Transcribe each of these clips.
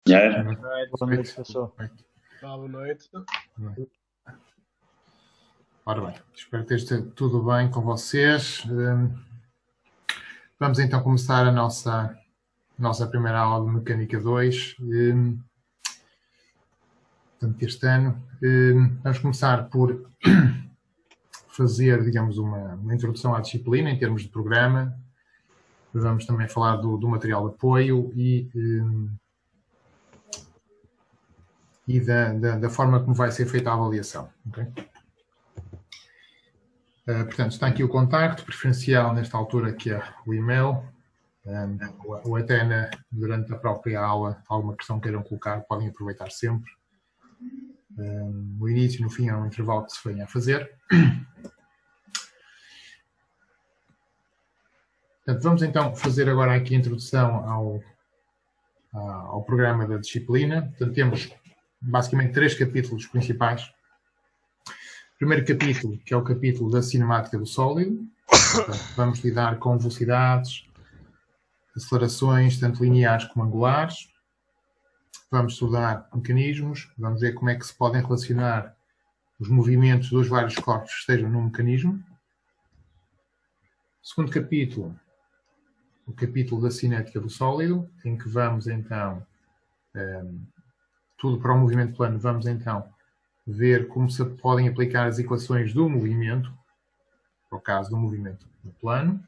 É. Boa noite, pessoal. Boa noite. Ora bem, espero que esteja tudo bem com vocês. Vamos então começar a nossa primeira aula de Mecânica 2. Portanto, este ano. Vamos começar por fazer, digamos, uma introdução à disciplina em termos de programa. Vamos também falar do material de apoio e da forma como vai ser feita a avaliação. Okay? Portanto, está aqui o contacto preferencial nesta altura, que é o e-mail, ou até durante a própria aula, alguma questão queiram colocar, podem aproveitar sempre. O início e no fim é um intervalo que se venha a fazer. Portanto, vamos então fazer agora aqui a introdução ao programa da disciplina. Portanto, temos basicamente 3 capítulos principais. O primeiro capítulo, que é o capítulo da cinemática do sólido. Portanto, vamos lidar com velocidades, acelerações, tanto lineares como angulares. Vamos estudar mecanismos, vamos ver como é que se podem relacionar os movimentos dos vários corpos que estejam num mecanismo. O segundo capítulo, o capítulo da cinética do sólido, em que vamos então, tudo para o movimento plano, vamos então ver como se podem aplicar as equações do movimento, para o caso do movimento no plano,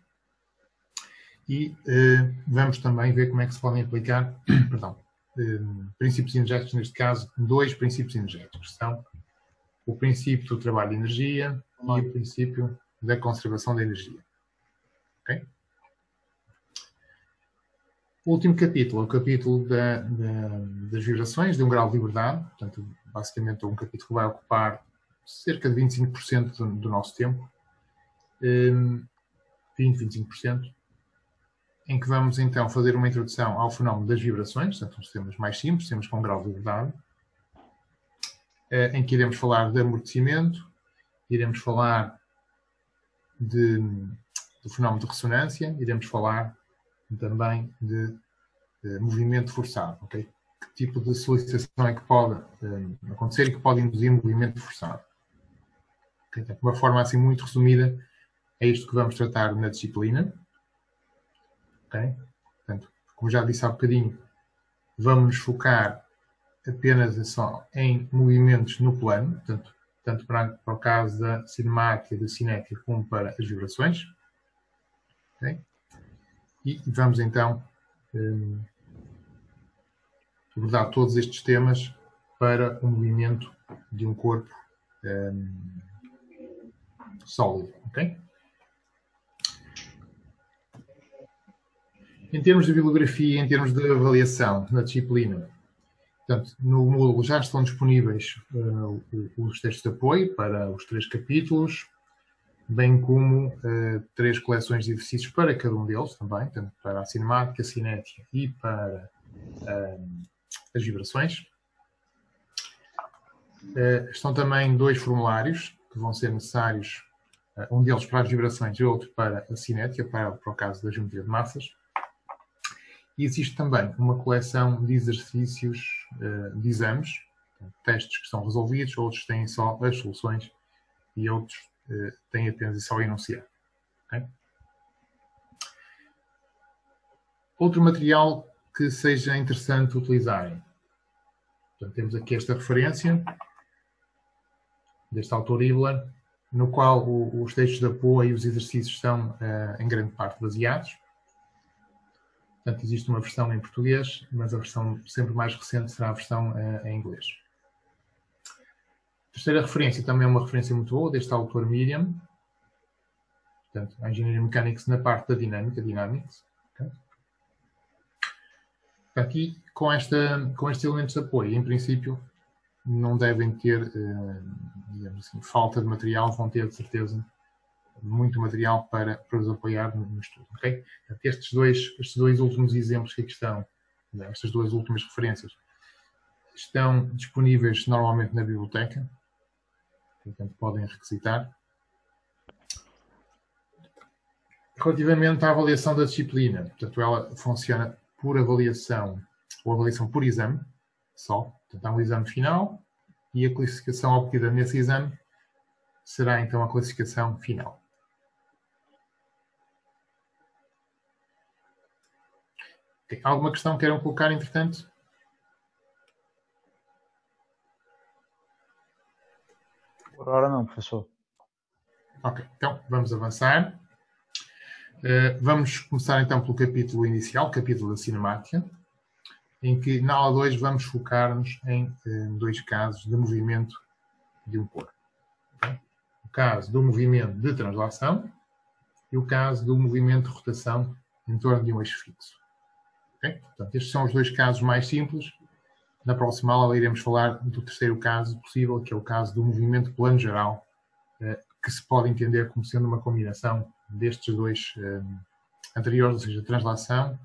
e vamos também ver como é que se podem aplicar, princípios energéticos, neste caso, 2 princípios energéticos, que são o princípio do trabalho de energia e o princípio da conservação da energia. Okay? O último capítulo é o capítulo das vibrações, de um grau de liberdade. Portanto, basicamente é um capítulo que vai ocupar cerca de 25% do nosso tempo. 25%. Em que vamos então fazer uma introdução ao fenómeno das vibrações, portanto, os temas mais simples, temos com grau de liberdade, em que iremos falar de amortecimento, iremos falar do fenómeno de ressonância, iremos falar também de movimento forçado. Okay? Que tipo de solicitação é que pode acontecer e que pode induzir movimento forçado. Okay? Então, de uma forma assim muito resumida, é isto que vamos tratar na disciplina. Okay? Portanto, como já disse há bocadinho, vamos nos focar apenas só em movimentos no plano, portanto, tanto para o caso da cinemática e da cinética como para as vibrações. Okay? E vamos então abordar todos estes temas para o movimento de um corpo sólido. Okay? Em termos de bibliografia, em termos de avaliação na disciplina, portanto, no módulo já estão disponíveis os textos de apoio para os 3 capítulos, bem como 3 coleções de exercícios para cada um deles também, tanto para a cinemática, a cinética e para as vibrações. Estão também 2 formulários que vão ser necessários, um deles para as vibrações e outro para a cinética, para o caso da geometria de massas. E existe também uma coleção de exercícios de exames, testes que são resolvidos, outros têm só as soluções e outros têm apenas só o enunciado. Okay? Outro material que seja interessante utilizarem. Portanto, temos aqui esta referência deste autor Ibler, no qual os textos de apoio e os exercícios estão em grande parte baseados. Portanto, existe uma versão em português, mas a versão sempre mais recente será a versão em inglês. A terceira referência também é uma referência muito boa, deste autor Miriam. Portanto, a Engineering Mechanics na parte da dinâmica, Dynamics. Okay? Aqui, com estes elementos de apoio, em princípio, não devem ter, digamos assim, falta de material, vão ter, de certeza, muito material para os apoiar no estudo. Okay? Portanto, estes dois últimos exemplos que aqui estão, estas 2 últimas referências, estão disponíveis normalmente na biblioteca, portanto podem requisitar. Relativamente à avaliação da disciplina, portanto ela funciona por avaliação ou avaliação por exame, só. Portanto, há um exame final e a classificação obtida nesse exame será então a classificação final. Okay. Alguma questão que queiram colocar, entretanto? Por hora não, professor. Ok, então vamos avançar. Vamos começar então pelo capítulo inicial, capítulo da cinemática, em que na aula 2 vamos focar-nos em dois casos de movimento de um corpo. Okay? O caso do movimento de translação e o caso do movimento de rotação em torno de um eixo fixo. Okay? Portanto, estes são os dois casos mais simples. Na próxima aula iremos falar do terceiro caso possível, que é o caso do movimento plano geral, que se pode entender como sendo uma combinação destes dois anteriores, ou seja, translação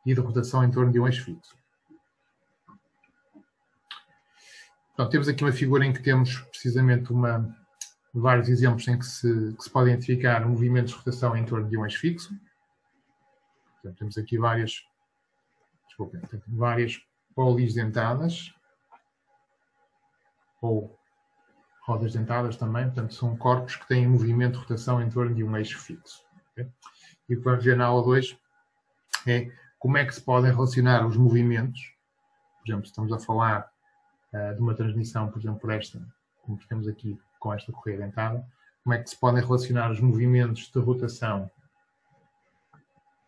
e de rotação em torno de um eixo fixo. Então, temos aqui uma figura em que temos precisamente vários exemplos em que se pode identificar movimentos de rotação em torno de um eixo fixo. Portanto, temos aqui várias polis dentadas ou rodas dentadas também. Portanto, são corpos que têm movimento de rotação em torno de um eixo fixo. Okay? E o que vamos ver na aula 2 é como é que se podem relacionar os movimentos. Por exemplo, estamos a falar de uma transmissão, por exemplo, como temos aqui com esta correia dentada, como é que se podem relacionar os movimentos de rotação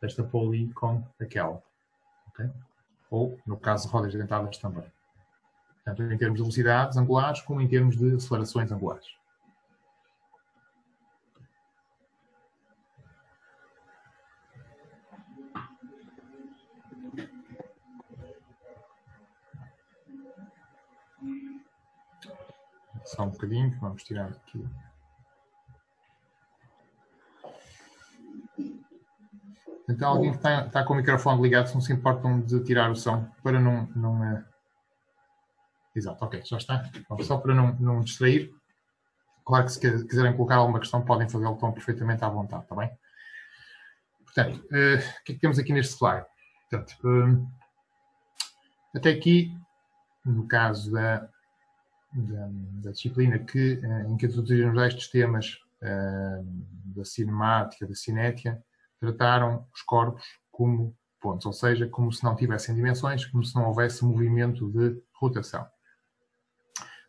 desta poli com aquela. Okay? Ou, no caso de rodas dentadas também. Tanto em termos de velocidades angulares, como em termos de acelerações angulares. Só um bocadinho, vamos tirar aqui. Então, alguém que está com o microfone ligado, se não se importam de tirar o som, para não Exato, ok, já está. Bom, só para não distrair. Claro que se quiserem colocar alguma questão, podem fazê-lo, estão perfeitamente à vontade, está bem? Portanto, o que é que temos aqui neste slide? Portanto, até aqui, no caso da disciplina em que introduzimos estes temas da cinemática, da cinética, trataram os corpos como pontos, ou seja, como se não tivessem dimensões, como se não houvesse movimento de rotação.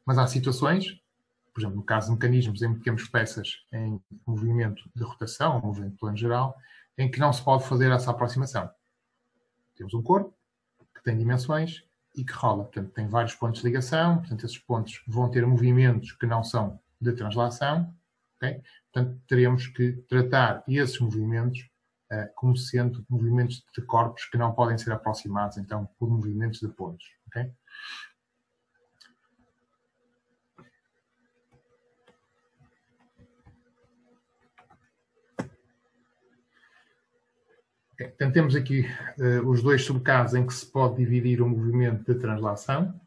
Mas há situações, por exemplo, no caso de mecanismos em que temos peças em movimento de rotação, movimento de plano geral, em que não se pode fazer essa aproximação. Temos um corpo que tem dimensões e que rola. Portanto, tem vários pontos de ligação. Portanto, esses pontos vão ter movimentos que não são de translação. Okay? Portanto, teremos que tratar esses movimentos como sendo movimentos de corpos que não podem ser aproximados, então, por movimentos de pontos. Okay? Portanto, temos aqui os dois subcasos em que se pode dividir o movimento de translação.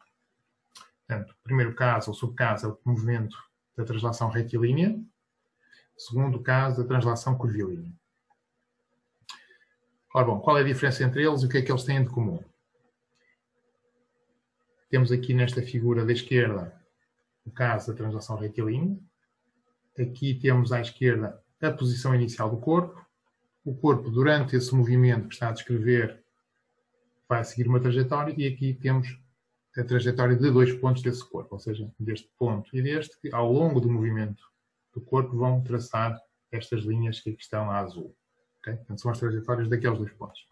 Portanto, o primeiro caso, ou subcaso, é o movimento da translação retilínea. O segundo caso, da translação curvilínea. Ora bom, qual é a diferença entre eles e o que é que eles têm de comum? Temos aqui nesta figura da esquerda o caso da translação retilínea. Aqui temos à esquerda a posição inicial do corpo. O corpo, durante esse movimento que está a descrever, vai seguir uma trajetória e aqui temos a trajetória de dois pontos desse corpo, ou seja, deste ponto e deste, que ao longo do movimento do corpo vão traçar estas linhas que aqui estão a azul. Okay? Portanto, são as trajetórias daqueles dois pontos.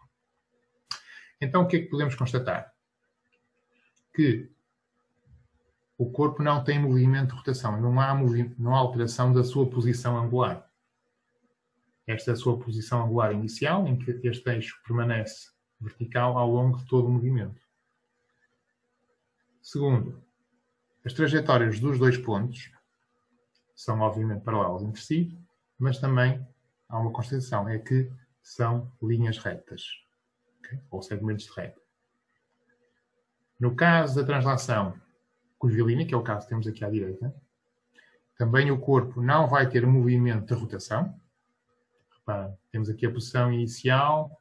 Então, o que é que podemos constatar? Que o corpo não tem movimento de rotação, não há alteração da sua posição angular. Esta é a sua posição angular inicial, em que este eixo permanece vertical ao longo de todo o movimento. Segundo, as trajetórias dos dois pontos são obviamente paralelas entre si, mas também há uma constatação, é que são linhas retas, okay? Ou segmentos de reta. No caso da translação curvilínea, que é o caso que temos aqui à direita, também o corpo não vai ter movimento de rotação. Reparem, temos aqui a posição inicial,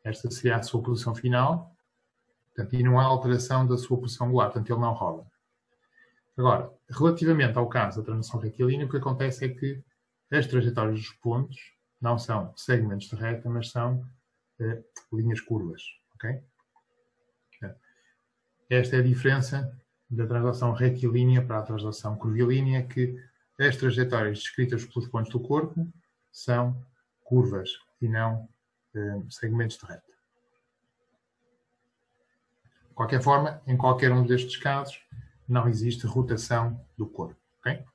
esta seria a sua posição final. Portanto, e não há alteração da sua posição angular, portanto ele não roda. Agora, relativamente ao caso da translação retilínea, o que acontece é que as trajetórias dos pontos não são segmentos de reta, mas são linhas curvas. Okay? Esta é a diferença da translação retilínea para a translação curvilínea, que as trajetórias descritas pelos pontos do corpo são curvas e não segmentos de reta. De qualquer forma, em qualquer um destes casos, não existe rotação do corpo. Okay?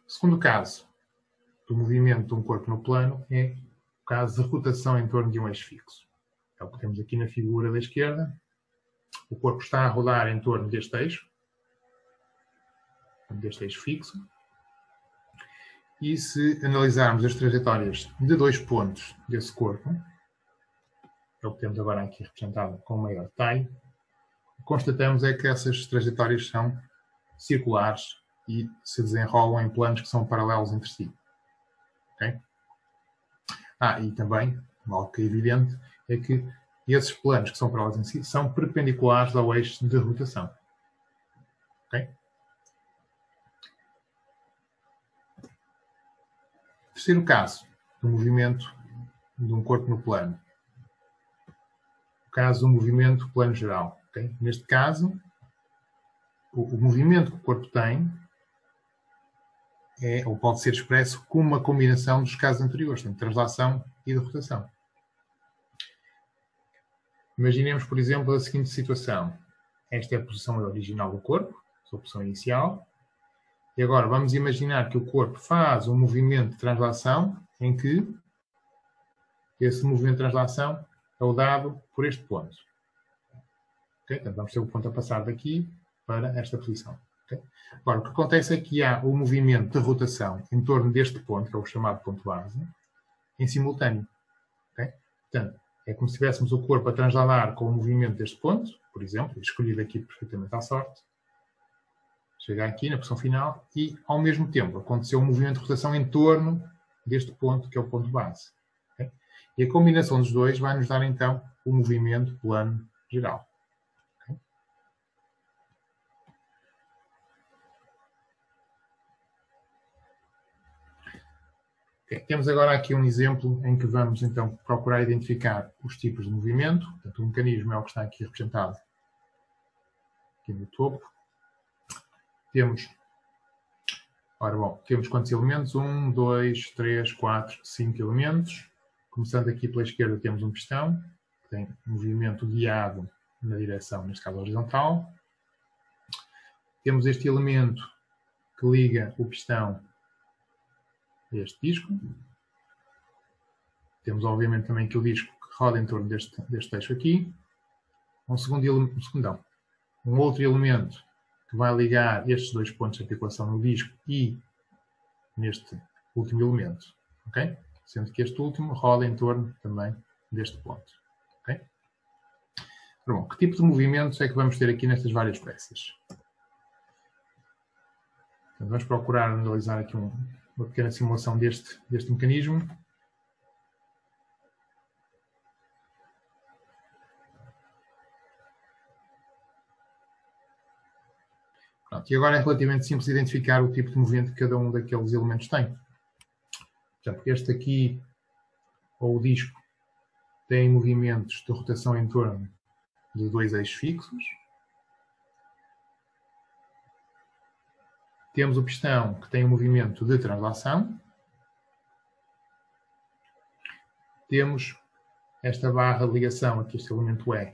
Segundo caso do movimento de um corpo no plano é o caso de rotação em torno de um eixo fixo. É o que temos aqui na figura da esquerda. O corpo está a rodar em torno deste eixo fixo. E se analisarmos as trajetórias de dois pontos desse corpo, é o que temos agora aqui representado com maior detalhe, o que constatamos é que essas trajetórias são circulares e se desenrolam em planos que são paralelos entre si. Okay? E também, algo que é evidente, é que esses planos que são paralelos em si são perpendiculares ao eixo de rotação. Okay? Terceiro caso do movimento de um corpo no plano. O caso do movimento plano geral. Okay? Neste caso, o movimento que o corpo tem ou pode ser expresso como uma combinação dos casos anteriores, de translação e de rotação. Imaginemos, por exemplo, a seguinte situação. Esta é a posição original do corpo, a sua posição inicial. E agora vamos imaginar que o corpo faz um movimento de translação em que esse movimento de translação é o dado por este ponto. Okay? Portanto, vamos ter o ponto a passar daqui para esta posição. Okay? Agora, o que acontece é que há o movimento de rotação em torno deste ponto, que é o chamado ponto base, em simultâneo. Okay? Portanto, é como se tivéssemos o corpo a transladar com o movimento deste ponto, por exemplo, escolhido aqui perfeitamente à sorte. Chega aqui na posição final e, ao mesmo tempo, aconteceu um movimento de rotação em torno deste ponto, que é o ponto base. Okay? E a combinação dos dois vai nos dar, então, o movimento plano geral. Okay? Temos agora aqui um exemplo em que vamos, então, procurar identificar os tipos de movimento. Portanto, o mecanismo é o que está aqui representado aqui no topo. Temos quantos elementos? 1, 2, 3, 4, 5 elementos. Começando aqui pela esquerda temos um pistão, que tem movimento guiado na direção, neste caso horizontal. Temos este elemento que liga o pistão a este disco. Temos obviamente também aqui o disco que roda em torno deste eixo aqui. Um outro elemento que vai ligar estes dois pontos de articulação no disco e neste último elemento. Okay? Sendo que este último roda em torno também deste ponto. Okay? Bom, que tipo de movimentos é que vamos ter aqui nestas várias peças? Então, vamos procurar analisar aqui uma pequena simulação deste mecanismo. Pronto, e agora é relativamente simples identificar o tipo de movimento que cada um daqueles elementos tem. Portanto, este aqui, ou o disco, tem movimentos de rotação em torno de dois eixos fixos. Temos o pistão, que tem um movimento de translação. Temos esta barra de ligação, aqui este elemento E,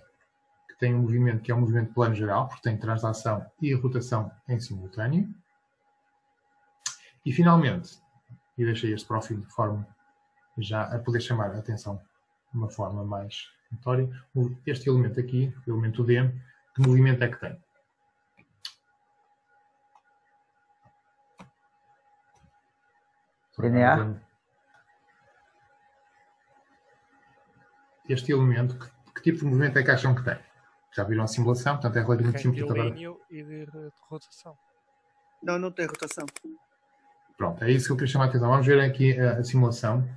que tem um movimento que é um movimento plano geral, porque tem translação e rotação em simultâneo. E, finalmente, e deixei este para o fim de forma já a poder chamar a atenção de uma forma mais notória, este elemento aqui, o elemento D, que movimento é que tem? DNA. Este elemento, que tipo de movimento é que acham que tem? Já viram a simulação, portanto é relativamente simples. Retilíneo e de rotação. Não tem rotação. Pronto, é isso que eu queria chamar a atenção. Vamos ver aqui a simulação.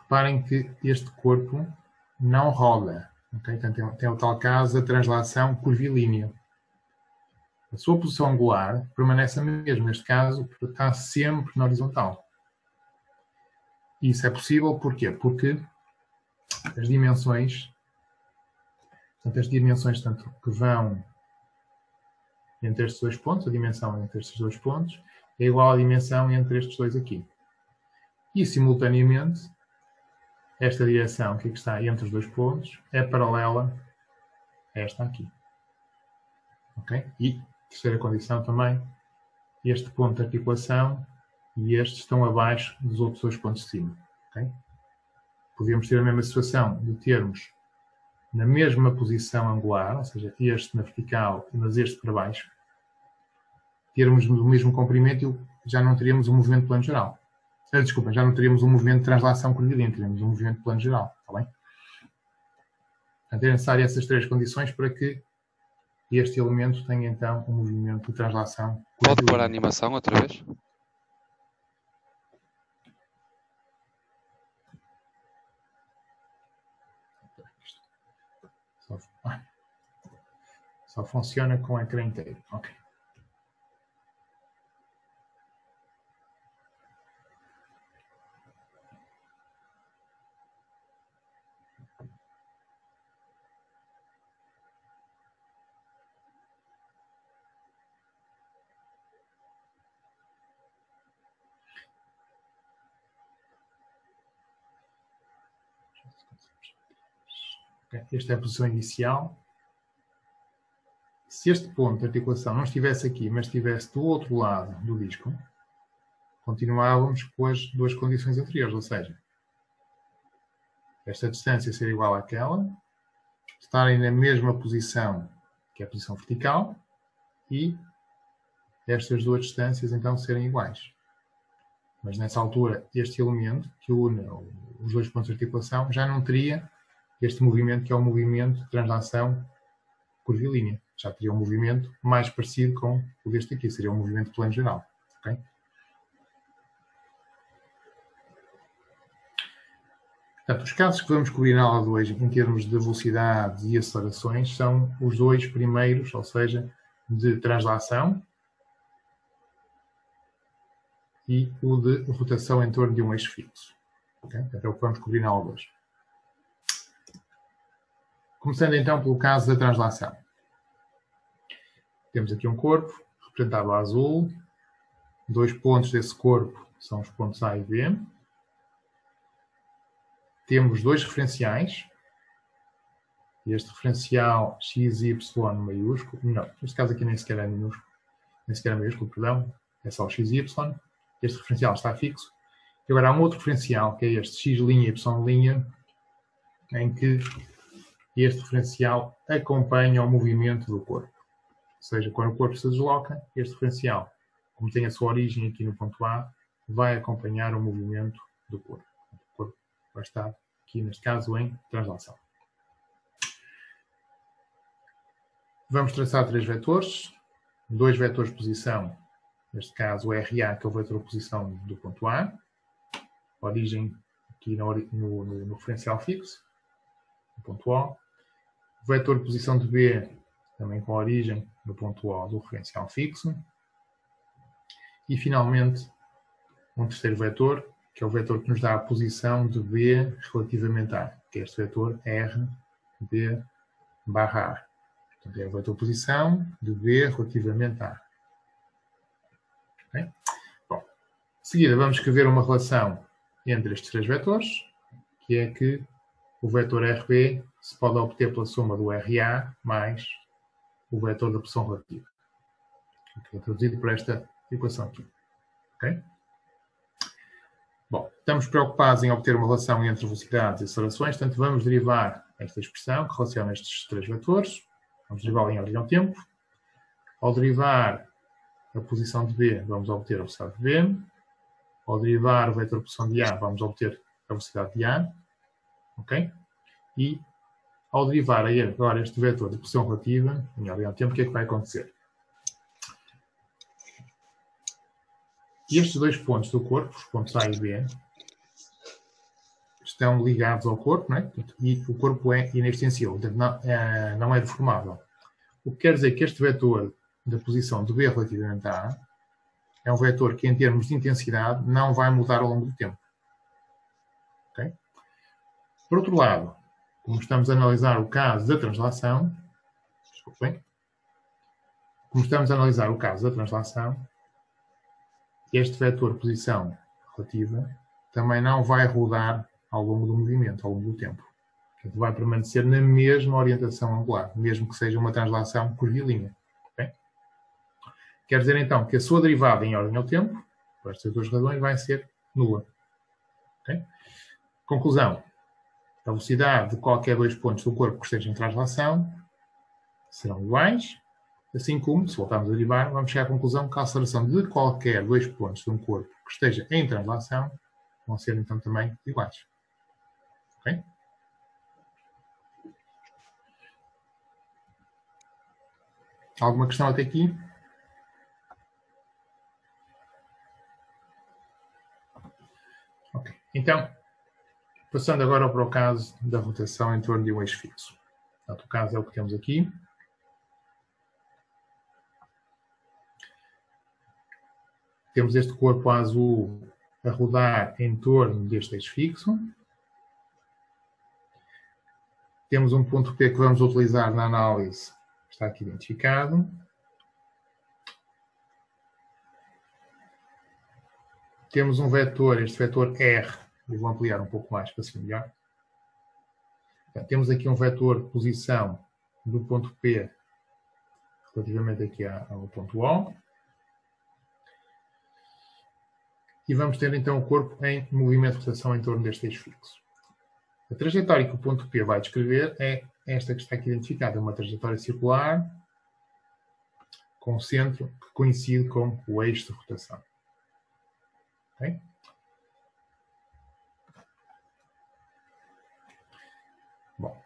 Reparem que este corpo não roda. Okay? Portanto, tem o tal caso da translação curvilínea. A sua posição angular permanece a mesma. Neste caso, está sempre na horizontal. E isso é possível porquê? Porque as dimensões, tanto que vão entre estes dois pontos, a dimensão entre estes dois pontos, é igual à dimensão entre estes dois aqui. E, simultaneamente, esta direção que está entre os dois pontos é paralela a esta aqui. Ok? E, terceira condição também, este ponto de articulação e estes estão abaixo dos outros dois pontos de cima. Okay? Podíamos ter a mesma situação de termos na mesma posição angular, ou seja, este na vertical, mas este para baixo, termos o mesmo comprimento e já não teríamos um movimento de plano geral. Desculpa, já não teríamos um movimento de translação curvilínea, teríamos um movimento de plano geral. Está bem? Portanto, é necessário essas três condições para que este elemento tenha, então, um movimento de translação curvilínea. Pode pôr a animação outra vez? Só funciona com o ecrã inteiro. Ok. Esta é a posição inicial. Se este ponto de articulação não estivesse aqui, mas estivesse do outro lado do disco, continuávamos com as duas condições anteriores, ou seja, esta distância ser igual àquela, estarem na mesma posição, que é a posição vertical, e estas duas distâncias então serem iguais. Mas nessa altura, este elemento que une os dois pontos de articulação já não teria este movimento, que é o movimento de translação curvilínea. Já teria um movimento mais parecido com o deste aqui, seria um movimento de plano geral. Okay? Portanto, os casos que vamos cobrir na aula de hoje, em termos de velocidades e acelerações, são os dois primeiros, ou seja, de translação e o de rotação em torno de um eixo fixo. Okay? É o que vamos cobrir na aula de hoje. Começando então pelo caso da translação. Temos aqui um corpo, representado a azul. Dois pontos desse corpo são os pontos A e B. Temos dois referenciais. Este referencial XY maiúsculo. Não, neste caso aqui nem sequer é minúsculo. Nem sequer é maiúsculo, perdão. É só o XY. Este referencial está fixo. E agora há um outro referencial, que é este X', Y', em que este referencial acompanha o movimento do corpo. Ou seja, quando o corpo se desloca, este referencial, como tem a sua origem aqui no ponto A, vai acompanhar o movimento do corpo. O corpo vai estar aqui, neste caso, em translação. Vamos traçar três vetores. Dois vetores de posição, neste caso o RA, que é o vetor de posição do ponto A. Origem aqui no referencial fixo, no ponto O. O vetor de posição de B, também com a origem no ponto O do referencial fixo. E, finalmente, um terceiro vetor, que é o vetor que nos dá a posição de B relativamente a A, que é este vetor RB barra A. Portanto, é o vetor de posição de B relativamente a A. Okay? Bom, em seguida, vamos escrever uma relação entre estes três vetores, que é que o vetor RB se pode obter pela soma do RA mais o vetor da pressão relativa. Que é traduzido por esta equação aqui. Okay? Bom, estamos preocupados em obter uma relação entre velocidades e acelerações, portanto vamos derivar esta expressão que relaciona estes três vetores. Vamos derivá-la em ordem ao tempo. Ao derivar a posição de B, vamos obter a velocidade de B. Ao derivar o vetor de posição de A, vamos obter a velocidade de A. Ok? E ao derivar agora este vetor de posição relativa, em ordem ao tempo, o que é que vai acontecer? E estes dois pontos do corpo, os pontos A e B, estão ligados ao corpo, não é? E o corpo é inextensível, não é deformável. O que quer dizer que este vetor da posição de B relativamente a A é um vetor que, em termos de intensidade, não vai mudar ao longo do tempo. Okay? Por outro lado, como estamos a analisar o caso da translação, este vetor posição relativa também não vai rodar ao longo do movimento, ao longo do tempo. Portanto, vai permanecer na mesma orientação angular, mesmo que seja uma translação curvilínea. Okay? Quer dizer, então, que a sua derivada em ordem ao tempo, por estas duas razões, vai ser nula. Okay? Conclusão. A velocidade de qualquer dois pontos do corpo que estejam em translação serão iguais, assim como, se voltarmos a derivar, vamos chegar à conclusão que a aceleração de qualquer dois pontos de um corpo que esteja em translação vão ser, então, também iguais. Ok? Alguma questão até aqui? Ok. Então, passando agora para o caso da rotação em torno de um eixo fixo. Portanto, o caso é o que temos aqui. Temos este corpo azul a rodar em torno deste eixo fixo. Temos um ponto P que vamos utilizar na análise, que está aqui identificado. Temos um vetor, este vetor R, eu vou ampliar um pouco mais para se melhor. Então, temos aqui um vetor posição do ponto P relativamente aqui ao ponto O. E vamos ter então o corpo em movimento de rotação em torno deste eixo fixo. A trajetória que o ponto P vai descrever é esta que está aqui identificada, uma trajetória circular com centro que coincide com o eixo de rotação. Okay? Bom.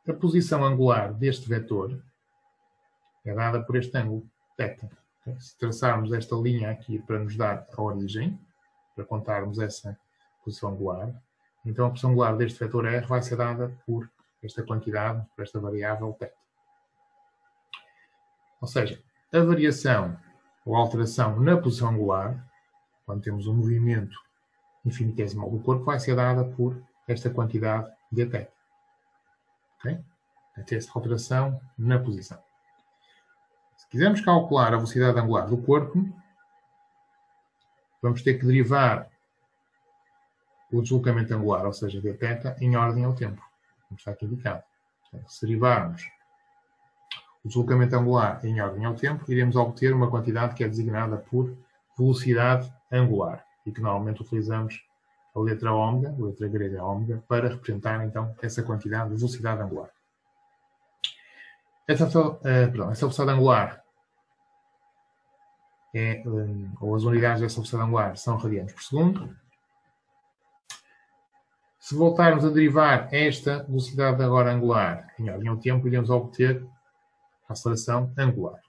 A posição angular deste vetor é dada por este ângulo θ. Okay? Se traçarmos esta linha aqui para nos dar a origem, para contarmos essa posição angular, então a posição angular deste vetor R vai ser dada por esta quantidade, por esta variável θ. Ou seja, a variação ou alteração na posição angular, quando temos um movimento infinitesimal do corpo, vai ser dada por esta quantidade dθ. Okay? Portanto, esta alteração na posição. Se quisermos calcular a velocidade angular do corpo, vamos ter que derivar o deslocamento angular, ou seja, dθ, em ordem ao tempo, como está aqui indicado. Portanto, se derivarmos o deslocamento angular em ordem ao tempo, iremos obter uma quantidade que é designada por velocidade angular, e que normalmente utilizamos a letra ômega, a letra grega ômega, para representar então essa quantidade de velocidade angular. Essa velocidade angular ou as unidades dessa velocidade angular são radianos por segundo. Se voltarmos a derivar esta velocidade agora angular em ordem ao tempo, iremos obter a aceleração angular.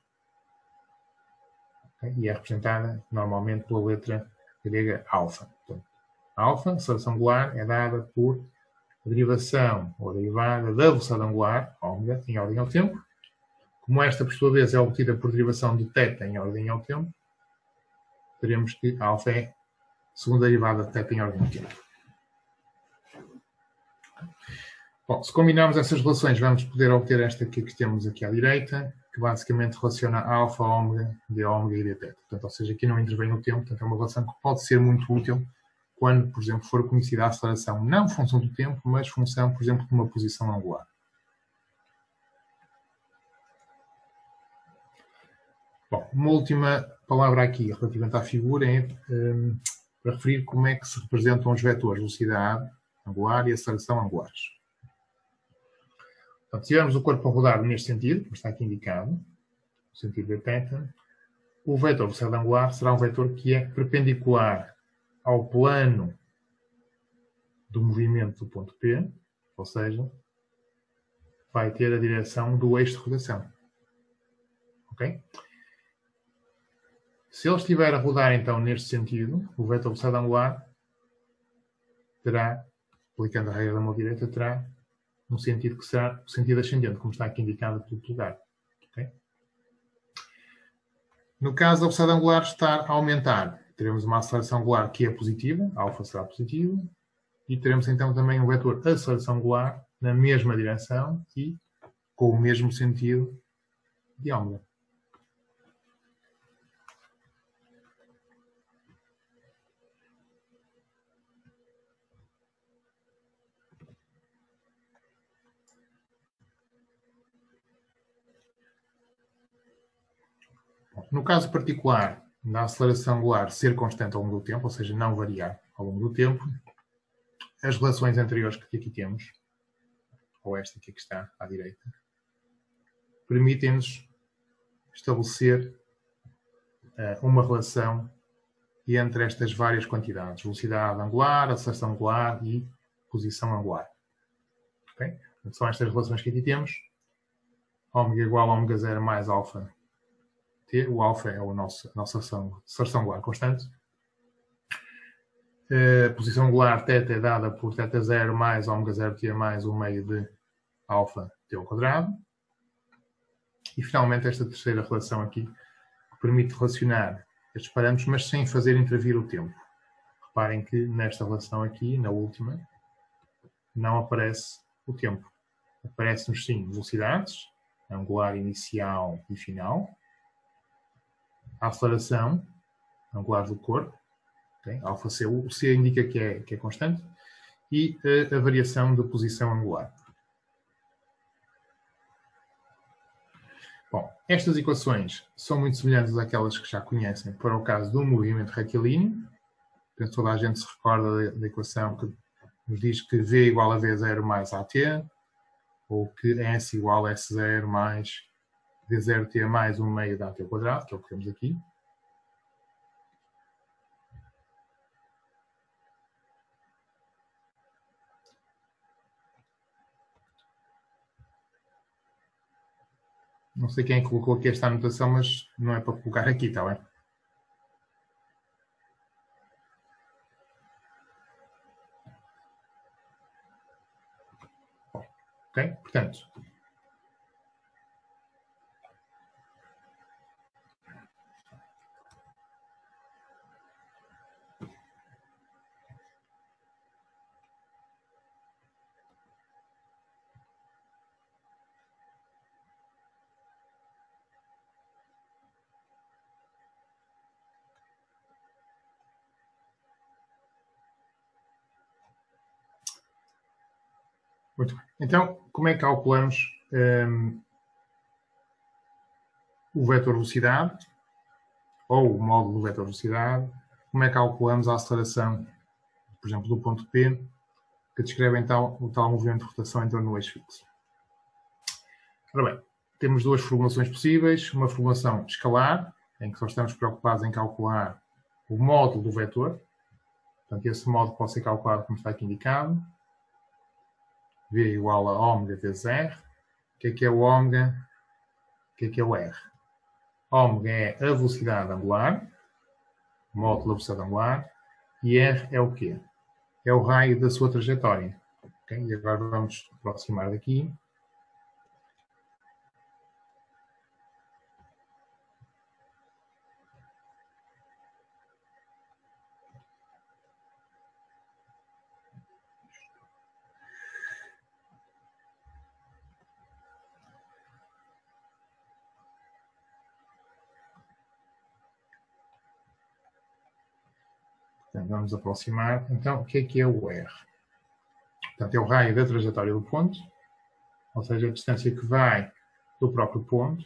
Okay? E é representada normalmente pela letra grega alfa. Portanto, alfa, a aceleração angular, é dada por a derivação ou a derivada da velocidade angular, ômega, em ordem ao tempo. Como esta, por sua vez, é obtida por derivação de θ em ordem ao tempo, teremos que alfa é a segunda derivada de θ em ordem ao tempo. Bom, se combinarmos essas relações, vamos poder obter esta aqui que temos aqui à direita, que basicamente relaciona alfa, ômega, d ômega e dθ. Portanto, ou seja, aqui não intervém no tempo, portanto é uma relação que pode ser muito útil quando, por exemplo, for conhecida a aceleração, não função do tempo, mas função, por exemplo, de uma posição angular. Bom, uma última palavra aqui relativamente à figura é para referir como é que se representam os vetores velocidade angular e aceleração angulares. Então, se tivermos o corpo a rodar neste sentido, como está aqui indicado, no sentido dθ, o vetor velocidade angular será um vetor que é perpendicular ao plano do movimento do ponto P, ou seja, vai ter a direção do eixo de rotação. Ok? Se ele estiver a rodar, então, neste sentido, o vetor velocidade angular terá, aplicando a regra da mão direita, terá um sentido que será o sentido ascendente, como está aqui indicado pelo polegar. Okay? No caso da velocidade angular estar a aumentar, teremos uma aceleração angular que é positiva, alfa será positivo, e teremos então também um vetor aceleração angular na mesma direção e com o mesmo sentido de ômega. No caso particular da aceleração angular ser constante ao longo do tempo, ou seja, não variar ao longo do tempo, as relações anteriores que aqui temos, ou esta que aqui está à direita, permitem-nos estabelecer uma relação entre estas várias quantidades, velocidade angular, aceleração angular e posição angular. Okay? São estas relações que aqui temos. Ômega igual a ômega 0 mais alfa t. O alfa é a nossa aceleração angular constante. A posição angular θ é dada por θ0 mais ômega 0t mais 1 meio de alfa t ao quadrado. E finalmente esta terceira relação aqui, que permite relacionar estes parâmetros, mas sem fazer intervir o tempo. Reparem que nesta relação aqui, na última, não aparece o tempo. Aparece-nos sim velocidades, angular inicial e final, a aceleração angular do corpo, okay? Alfa C, o C indica que é constante, e a variação da posição angular. Bom, estas equações são muito semelhantes àquelas que já conhecem para o caso do movimento retilíneo. Penso que toda a gente se recorda da equação que nos diz que V igual a V0 mais AT, ou que S igual a S0 mais V0T mais 1 meio da AT ao quadrado, que é o que temos aqui. Não sei quem colocou aqui esta anotação, mas não é para colocar aqui, está bem? Ok? Portanto, muito bem. Então, como é que calculamos o vetor velocidade, ou o módulo do vetor velocidade? Como é que calculamos a aceleração, por exemplo, do ponto P, que descreve então o tal movimento de rotação em torno do eixo fixo? Ora bem, temos duas formulações possíveis. Uma formulação escalar, em que só estamos preocupados em calcular o módulo do vetor. Portanto, esse módulo pode ser calculado como está aqui indicado. V igual a ômega vezes R. O que é o ômega? O que é o R? Ômega é a velocidade angular, módulo da velocidade angular, e R é o quê? É o raio da sua trajetória. Okay? E agora vamos aproximar daqui. Portanto, vamos aproximar. Então, o que é o R? Portanto, é o raio da trajetória do ponto, ou seja, a distância que vai do próprio ponto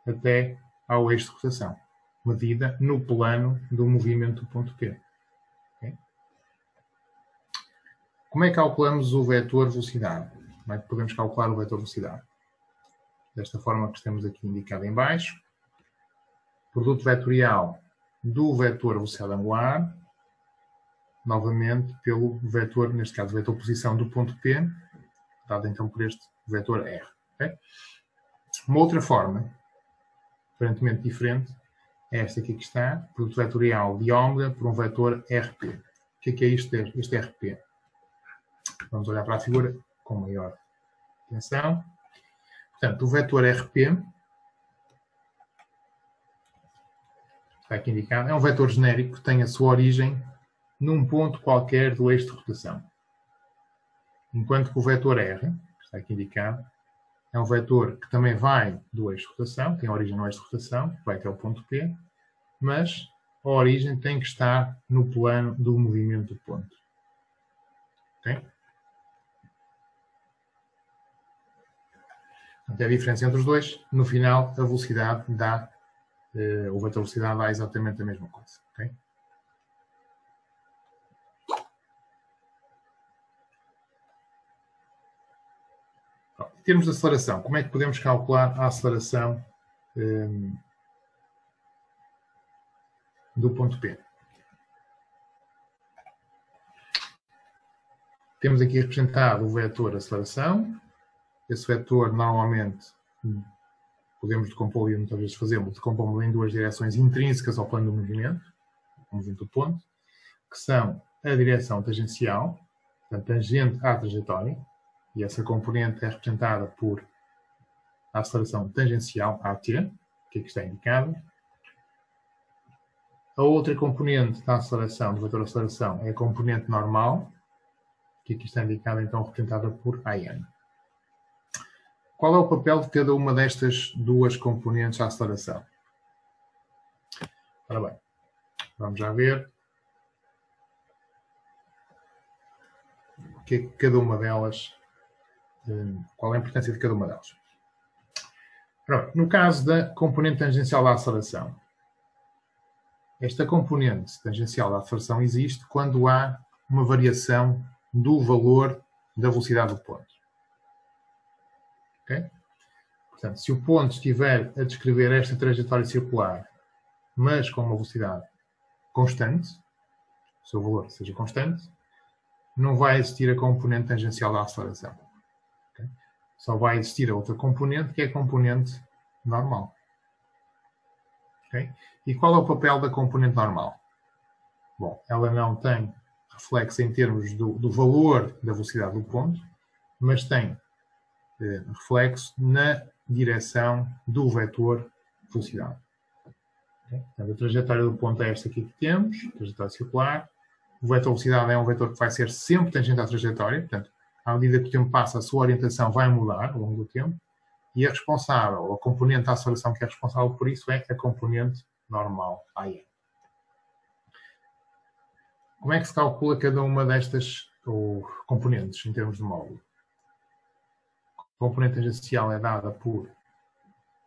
até ao eixo de rotação, medida no plano do movimento do ponto P. Okay? Como é que calculamos o vetor velocidade? Como é que podemos calcular o vetor velocidade? Desta forma que temos aqui indicado em baixo. Produto vetorial do vetor velocidade angular, novamente pelo vetor, neste caso, vetor posição do ponto P, dado então por este vetor R. Okay? Uma outra forma, aparentemente diferente, é esta aqui que está, produto vetorial de ômega por um vetor RP. O que é isto, este RP? Vamos olhar para a figura com maior atenção. Portanto, o vetor RP, está aqui indicado, é um vetor genérico que tem a sua origem num ponto qualquer do eixo de rotação. Enquanto que o vetor R, que está aqui indicado, é um vetor que também vai do eixo de rotação, tem a origem no eixo de rotação, vai até o ponto P, mas a origem tem que estar no plano do movimento do ponto. Ok? Até a diferença entre os dois, no final a velocidade dá, o vetor velocidade dá exatamente a mesma coisa. Okay? Em termos de aceleração, como é que podemos calcular a aceleração do ponto P? Temos aqui representado o vetor aceleração. Esse vetor, normalmente, podemos decompô-lo, e muitas vezes fazemos, decompô-lo em duas direções intrínsecas ao plano do movimento do ponto, que são a direção tangencial, portanto, tangente à trajetória, e essa componente é representada por a aceleração tangencial AT, que aqui está indicada. A outra componente da aceleração, do vetor de aceleração, é a componente normal, que aqui está indicada, então, representada por AN. Qual é o papel de cada uma destas duas componentes da aceleração? Ora bem, vamos já ver o que é que cada uma delas, qual é a importância de cada uma delas. Ora bem, no caso da componente tangencial da aceleração, esta componente tangencial da aceleração existe quando há uma variação do valor da velocidade do ponto. Okay? Portanto, se o ponto estiver a descrever esta trajetória circular, mas com uma velocidade constante, o seu valor seja constante, não vai existir a componente tangencial da aceleração. Okay? Só vai existir a outra componente, que é a componente normal. Okay? E qual é o papel da componente normal? Bom, ela não tem reflexo em termos do valor da velocidade do ponto, mas tem reflexo na direção do vetor velocidade. Okay? Portanto, a trajetória do ponto é esta aqui que temos, trajetória circular. O vetor velocidade é um vetor que vai ser sempre tangente à trajetória, portanto, à medida que o tempo passa, a sua orientação vai mudar ao longo do tempo, e a responsável, a componente da aceleração que é responsável por isso é a componente normal, AN. Como é que se calcula cada uma destas componentes em termos de módulo? A componente tangencial é dada por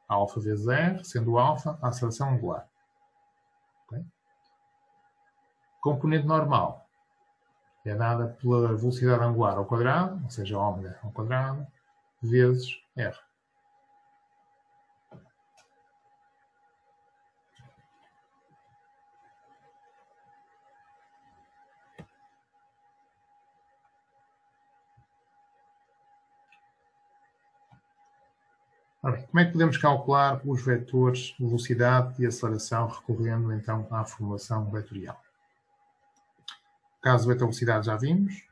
alfa vezes R, sendo alfa a aceleração angular. Okay? Componente normal é dada pela velocidade angular ao quadrado, ou seja, ômega ao quadrado, vezes R. Ora, como é que podemos calcular os vetores de velocidade e aceleração recorrendo então à formulação vetorial? No caso do vetor velocidade já vimos.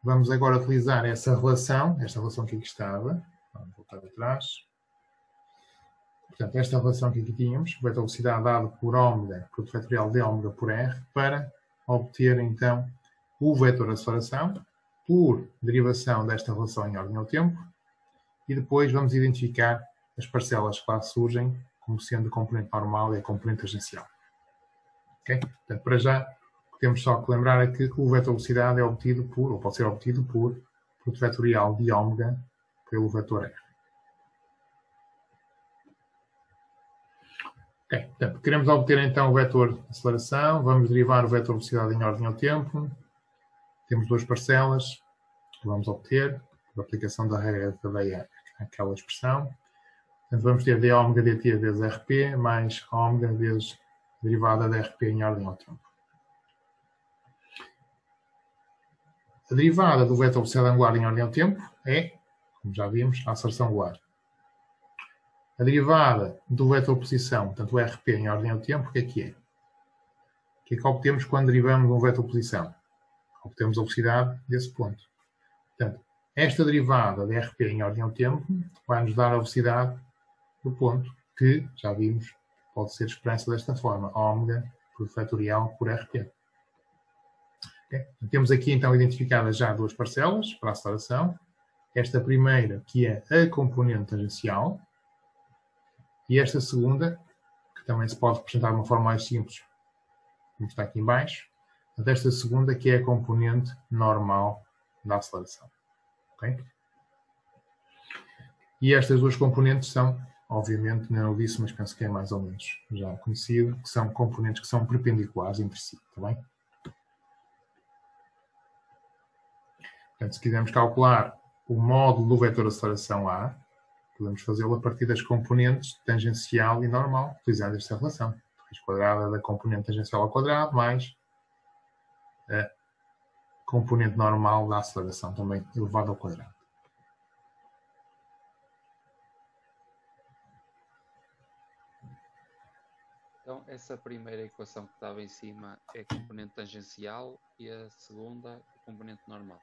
Vamos agora utilizar essa relação que aqui estava. Vamos voltar atrás. Portanto, esta relação que aqui tínhamos, o vetor velocidade dado por ômega, produto vetorial de ômega por R, para obter então o vetor de aceleração por derivação desta relação em ordem ao tempo. E depois vamos identificar as parcelas que lá surgem como sendo a componente normal e a componente tangencial. Okay? Portanto, para já, temos só que lembrar é que o vetor velocidade é obtido por, ou pode ser obtido por, produto vetorial de ômega pelo vetor R. Okay? Portanto, queremos obter então o vetor de aceleração, vamos derivar o vetor velocidade em ordem ao tempo. Temos duas parcelas que vamos obter por aplicação da regra da Tadeia aquela expressão. Portanto, vamos ter d ômega dt vezes RP mais ômega vezes derivada da RP em ordem ao tempo. A derivada do vetor velocidade angular em ordem ao tempo é, como já vimos, a aceleração angular. A derivada do vetor posição, portanto o RP em ordem ao tempo, o que é que é? O que é que obtemos quando derivamos um vetor posição? Obtemos a velocidade desse ponto. Portanto, esta derivada de RP em ordem ao tempo vai nos dar a velocidade do ponto, que, já vimos, pode ser expressa desta forma, ômega vetorial por RP. Okay? Temos aqui então identificadas já duas parcelas para a aceleração. Esta primeira, que é a componente tangencial, e esta segunda, que também se pode representar de uma forma mais simples, como está aqui em baixo, esta segunda que é a componente normal da aceleração. Okay? E estas duas componentes são, obviamente, não disse, mas penso que é mais ou menos já conhecido, que são componentes que são perpendiculares entre si, está bem? Portanto, se quisermos calcular o módulo do vetor de aceleração A, podemos fazê-lo a partir das componentes tangencial e normal, utilizando esta relação. Raiz quadrada da componente tangencial ao quadrado, mais a componente normal da aceleração, também elevado ao quadrado. Então, essa primeira equação que estava em cima é a componente tangencial e a segunda a componente normal.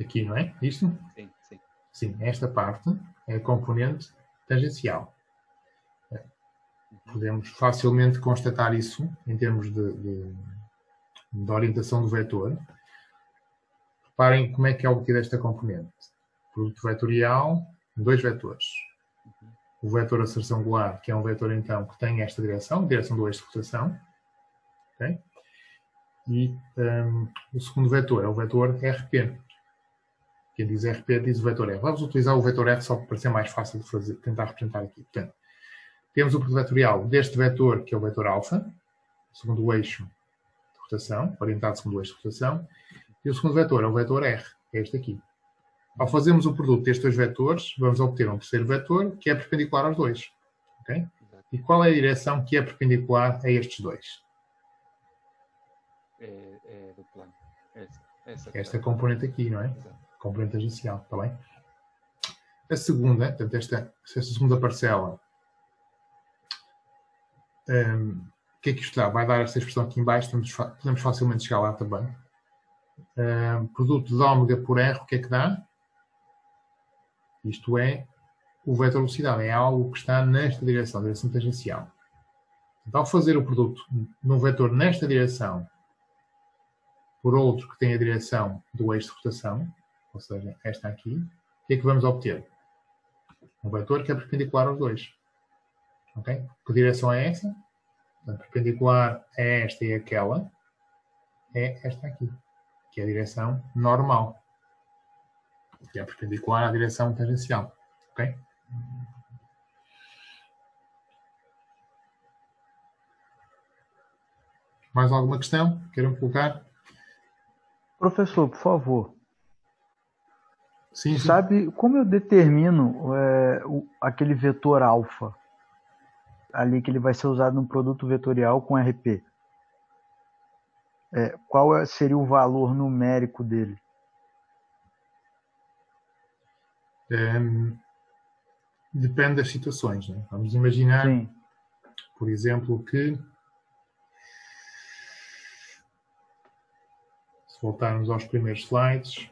Aqui, não é? Isto? Sim, sim. Sim, esta parte é a componente tangencial. Podemos facilmente constatar isso em termos de orientação do vetor. Reparem como é que é obtida esta componente. Produto vetorial, dois vetores. O vetor de aceleração angular, que é um vetor então que tem esta direção do eixo de rotação. Okay? E o segundo vetor é o vetor RP. Quem diz RP diz o vetor R. Vamos utilizar o vetor R só para ser mais fácil de fazer, tentar representar aqui. Portanto, temos o produto vetorial deste vetor, que é o vetor alfa, segundo o eixo de rotação, orientado segundo o eixo de rotação, e o segundo vetor é o vetor R, que é este aqui. Ao fazermos o produto destes dois vetores, vamos obter um terceiro vetor que é perpendicular aos dois. Okay? E qual é a direção que é perpendicular a estes dois? É do plano. Esta componente aqui, não é? Exato. Componente tangencial, está bem? A segunda, portanto, esta segunda parcela, o que é que isto dá? Vai dar esta expressão aqui em baixo, podemos facilmente chegar lá também. Produto de ômega por R, o que é que dá? Isto é o vetor velocidade, é algo que está nesta direção, direção tangencial. Então, ao fazer o produto num vetor nesta direção por outro que tem a direção do eixo de rotação, ou seja, esta aqui, o que é que vamos obter? Um vetor que é perpendicular aos dois. Okay? Que direção é essa? Portanto, perpendicular a esta e aquela é esta aqui, que é a direção normal, que é perpendicular à direção tangencial. Okay? Mais alguma questão? Queiram colocar? Professor, por favor. Sim, sim. Sabe como eu determino aquele vetor alfa? Ali que ele vai ser usado no produto vetorial com RP. Qual seria o valor numérico dele? Depende das situações. Né? Vamos imaginar, Sim. por exemplo, que se voltarmos aos primeiros slides,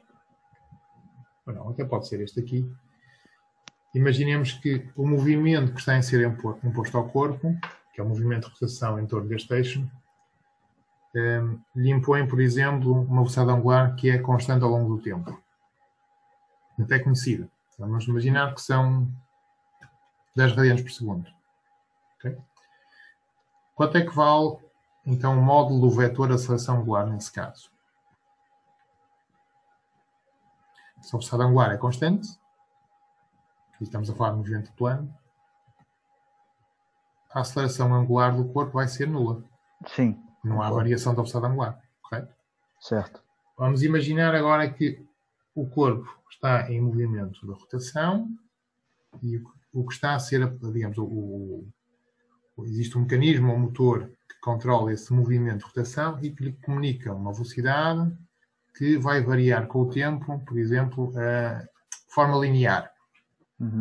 ou não, até pode ser este aqui. Imaginemos que o movimento que está a ser imposto ao corpo, que é o movimento de rotação em torno deste eixo, lhe impõe, por exemplo, uma velocidade angular que é constante ao longo do tempo. Até conhecida. Vamos imaginar que são 10 radianos por segundo. Okay? Quanto é que vale, então, o módulo do vetor de aceleração angular nesse caso? Se a velocidade angular é constante, e estamos a falar de movimento plano, a aceleração angular do corpo vai ser nula. Sim. Não há variação da velocidade angular, correto? Certo. Vamos imaginar agora que o corpo está em movimento de rotação e o que está a ser, digamos, existe um mecanismo, um motor que controla esse movimento de rotação e que lhe comunica uma velocidade que vai variar com o tempo, por exemplo, de forma linear.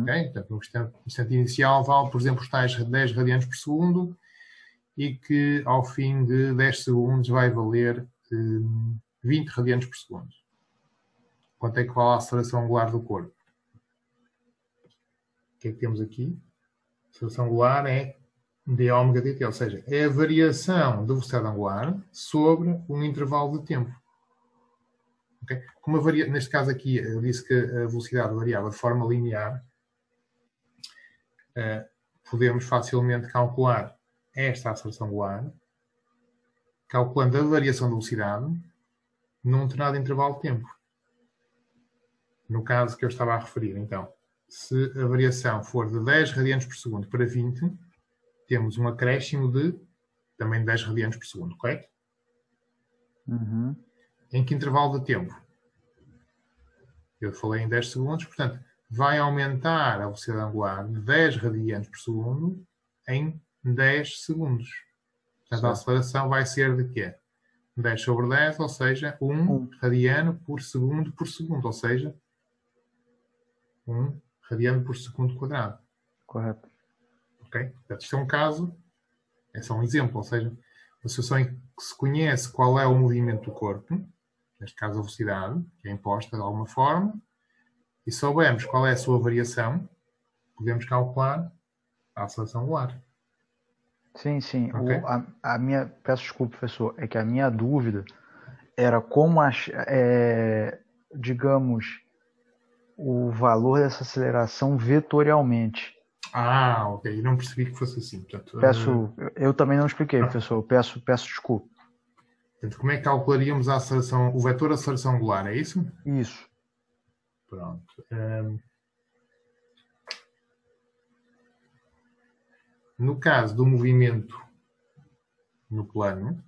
Okay? Portanto, no instante inicial vale, por exemplo, os tais 10 radianos por segundo e que ao fim de 10 segundos vai valer 20 radianos por segundo. Quanto é que vale a aceleração angular do corpo? O que é que temos aqui? A aceleração angular é dω dt, ou seja, é a variação da velocidade angular sobre um intervalo de tempo. Okay? Neste caso aqui, eu disse que a velocidade variava de forma linear. Podemos facilmente calcular esta aceleração angular, calculando a variação de velocidade num determinado intervalo de tempo. No caso que eu estava a referir, então, se a variação for de 10 radianos por segundo para 20, temos um acréscimo de também 10 radianos por segundo, correto? Em que intervalo de tempo? Eu falei em 10 segundos, portanto, vai aumentar a velocidade angular de 10 radianos por segundo em 10 segundos. Portanto, a aceleração vai ser de quê? 10 sobre 10, ou seja, 1 radiano por segundo, ou seja, 1 radiano por segundo quadrado. Correto. Ok? Portanto, isto é um caso, é só um exemplo, ou seja, uma situação em que se conhece qual é o movimento do corpo, neste caso a velocidade, que é imposta de alguma forma, e soubermos qual é a sua variação, podemos calcular a aceleração angular. Sim, sim. Okay. Peço desculpa, professor, é que a minha dúvida era como, digamos, o valor dessa aceleração vetorialmente. Ok. Não percebi que fosse assim. Portanto, eu também não expliquei, professor. Eu peço desculpa. Portanto, como é que calcularíamos a aceleração, o vetor da aceleração angular, é isso? Isso. Pronto. No caso do movimento no plano,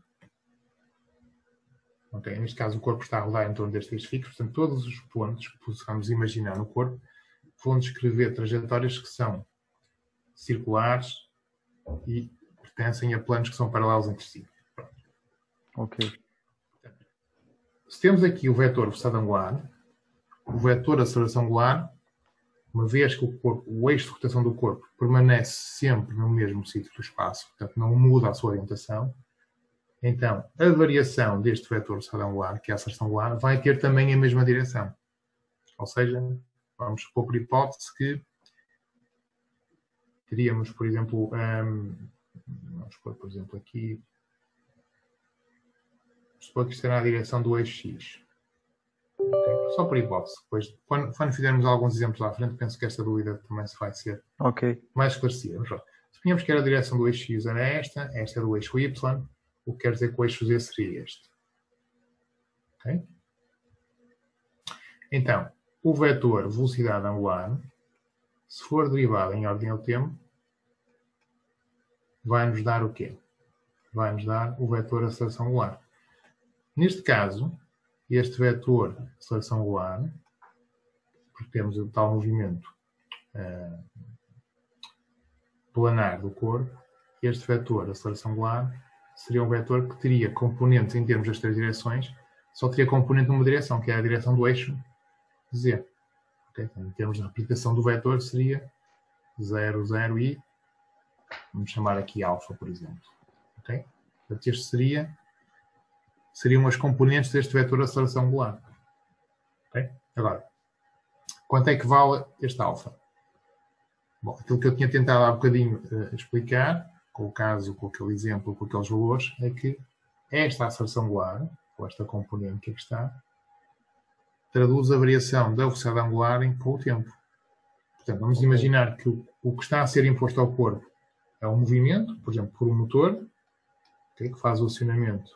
okay, neste caso o corpo está a rodar em torno destes fixos, portanto todos os pontos que possamos imaginar no corpo vão descrever trajetórias que são circulares e pertencem a planos que são paralelos entre si. Pronto. Ok. Se temos aqui o vetor velocidade angular, o vetor aceleração angular, uma vez que o eixo de rotação do corpo permanece sempre no mesmo sítio do espaço, portanto não muda a sua orientação, então a variação deste vetor velocidade angular, que é a aceleração angular, vai ter também a mesma direção. Ou seja, vamos supor por hipótese que teríamos, por exemplo, vamos pôr, por exemplo, aqui, vamos supor que isto será a direção do eixo X. Okay? Só por hipótese. Depois, quando fizermos alguns exemplos à frente, penso que esta dúvida também se vai ser mais esclarecida. Suponhamos que era a direção do eixo Y era esta é do eixo Y, o que quer dizer que o eixo Z seria este. Okay? Então, o vetor velocidade angular, se for derivado em ordem ao tempo, vai-nos dar o quê? Vai-nos dar o vetor aceleração angular. Neste caso, este vetor aceleração angular, porque temos o tal movimento planar do corpo, este vetor aceleração angular seria um vetor que teria componentes em termos das três direções, só teria componente numa direção, que é a direção do eixo Z. Okay? Em termos de representação do vetor seria 0, 0 e vamos chamar aqui alfa, por exemplo. Okay? Portanto, este seriam as componentes deste vetor de aceleração angular. Okay? Agora, quanto é que vale este alfa? Bom, aquilo que eu tinha tentado há bocadinho explicar, com aquele exemplo, com aqueles valores, é que esta aceleração angular, ou esta componente que aqui está, traduz a variação da velocidade angular com o tempo. Portanto, vamos imaginar que o que está a ser imposto ao corpo é um movimento, por exemplo, por um motor, okay, que faz o acionamento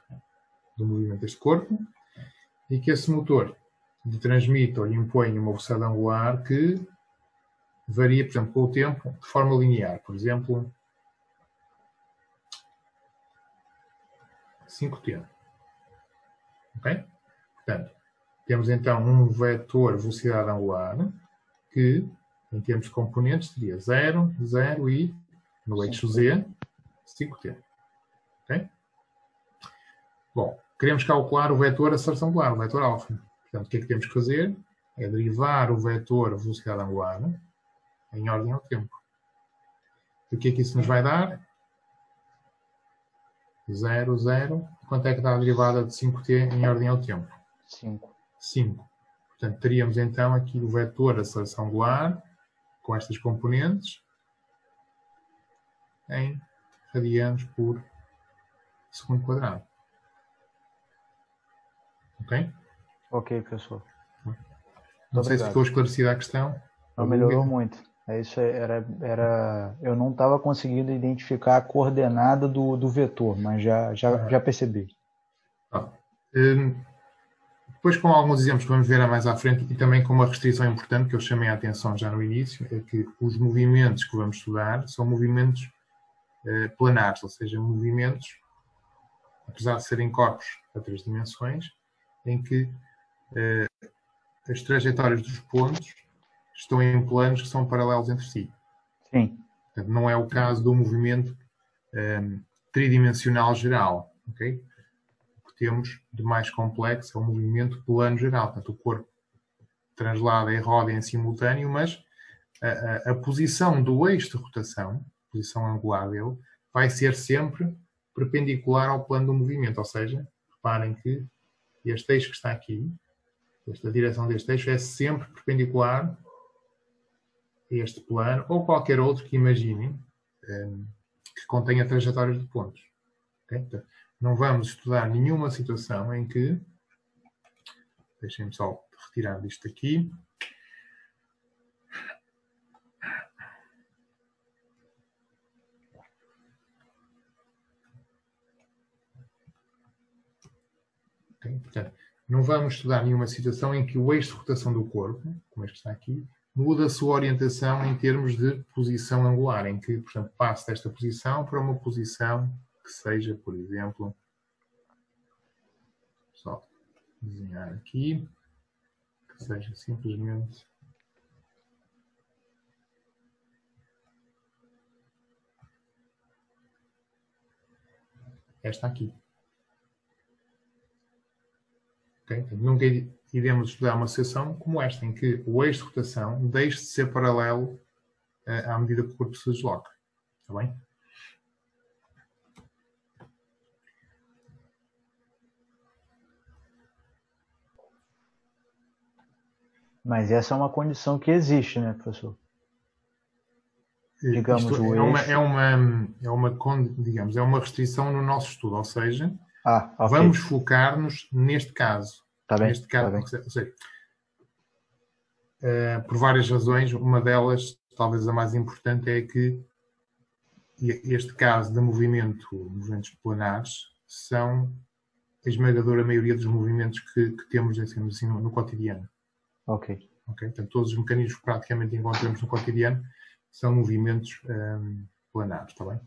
do movimento deste corpo, e que esse motor lhe transmite ou lhe impõe uma velocidade angular que varia, por exemplo, com o tempo, de forma linear. Por exemplo, 5t. Ok? Portanto, temos então um vetor velocidade angular que, em termos de componentes, seria 0, 0 e, no eixo Z, 5t. Ok? Bom, queremos calcular o vetor aceleração angular, o vetor alfa. Portanto, o que é que temos que fazer? É derivar o vetor velocidade angular em ordem ao tempo. O que é que isso nos vai dar? 0, 0. Quanto é que dá a derivada de 5t em ordem ao tempo? 5. 5. Portanto, teríamos então aqui o vetor aceleração angular com estas componentes em radianos por segundo quadrado. Ok? Ok, professor. Não sei se ficou esclarecida a questão. Não, melhorou muito. Isso eu não estava conseguindo identificar a coordenada do vetor, mas já percebi. Depois, com alguns exemplos que vamos ver mais à frente, e também com uma restrição importante que eu chamei a atenção já no início, é que os movimentos que vamos estudar são movimentos planares, ou seja, movimentos, apesar de serem corpos a 3 dimensões, em que as trajetórias dos pontos estão em planos que são paralelos entre si. Sim. Portanto, não é o caso do movimento tridimensional geral. Okay? O que temos de mais complexo é o movimento plano geral. Portanto, o corpo translada e roda em simultâneo, mas a posição do eixo de rotação, a posição angular dele, vai ser sempre perpendicular ao plano do movimento. Ou seja, reparem que este eixo que está aqui, esta direção deste eixo, é sempre perpendicular a este plano, ou qualquer outro que imaginem que contenha trajetórias de pontos. Okay? Então, não vamos estudar nenhuma situação em que... Deixem-me só retirar disto aqui. Okay? Portanto, não vamos estudar nenhuma situação em que o eixo de rotação do corpo, como este que está aqui, muda a sua orientação em termos de posição angular, em que, portanto, passe desta posição para uma posição que seja, por exemplo, só desenhar aqui, que seja simplesmente esta aqui. Okay? Nunca iremos estudar uma situação como esta, em que o eixo de rotação deixe de ser paralelo à medida que o corpo se desloca. Está bem? Mas essa é uma condição que existe, né, professor? Digamos, isto é uma restrição no nosso estudo, ou seja, okay, vamos focar-nos neste caso. Tá bem, neste caso, tá bem. Ou seja, por várias razões, uma delas, talvez a mais importante, é que este caso de movimentos planares, são a esmagadora maioria dos movimentos que temos assim, no cotidiano. Ok. Portanto, todos os mecanismos que praticamente encontramos no cotidiano são movimentos planares, está bem?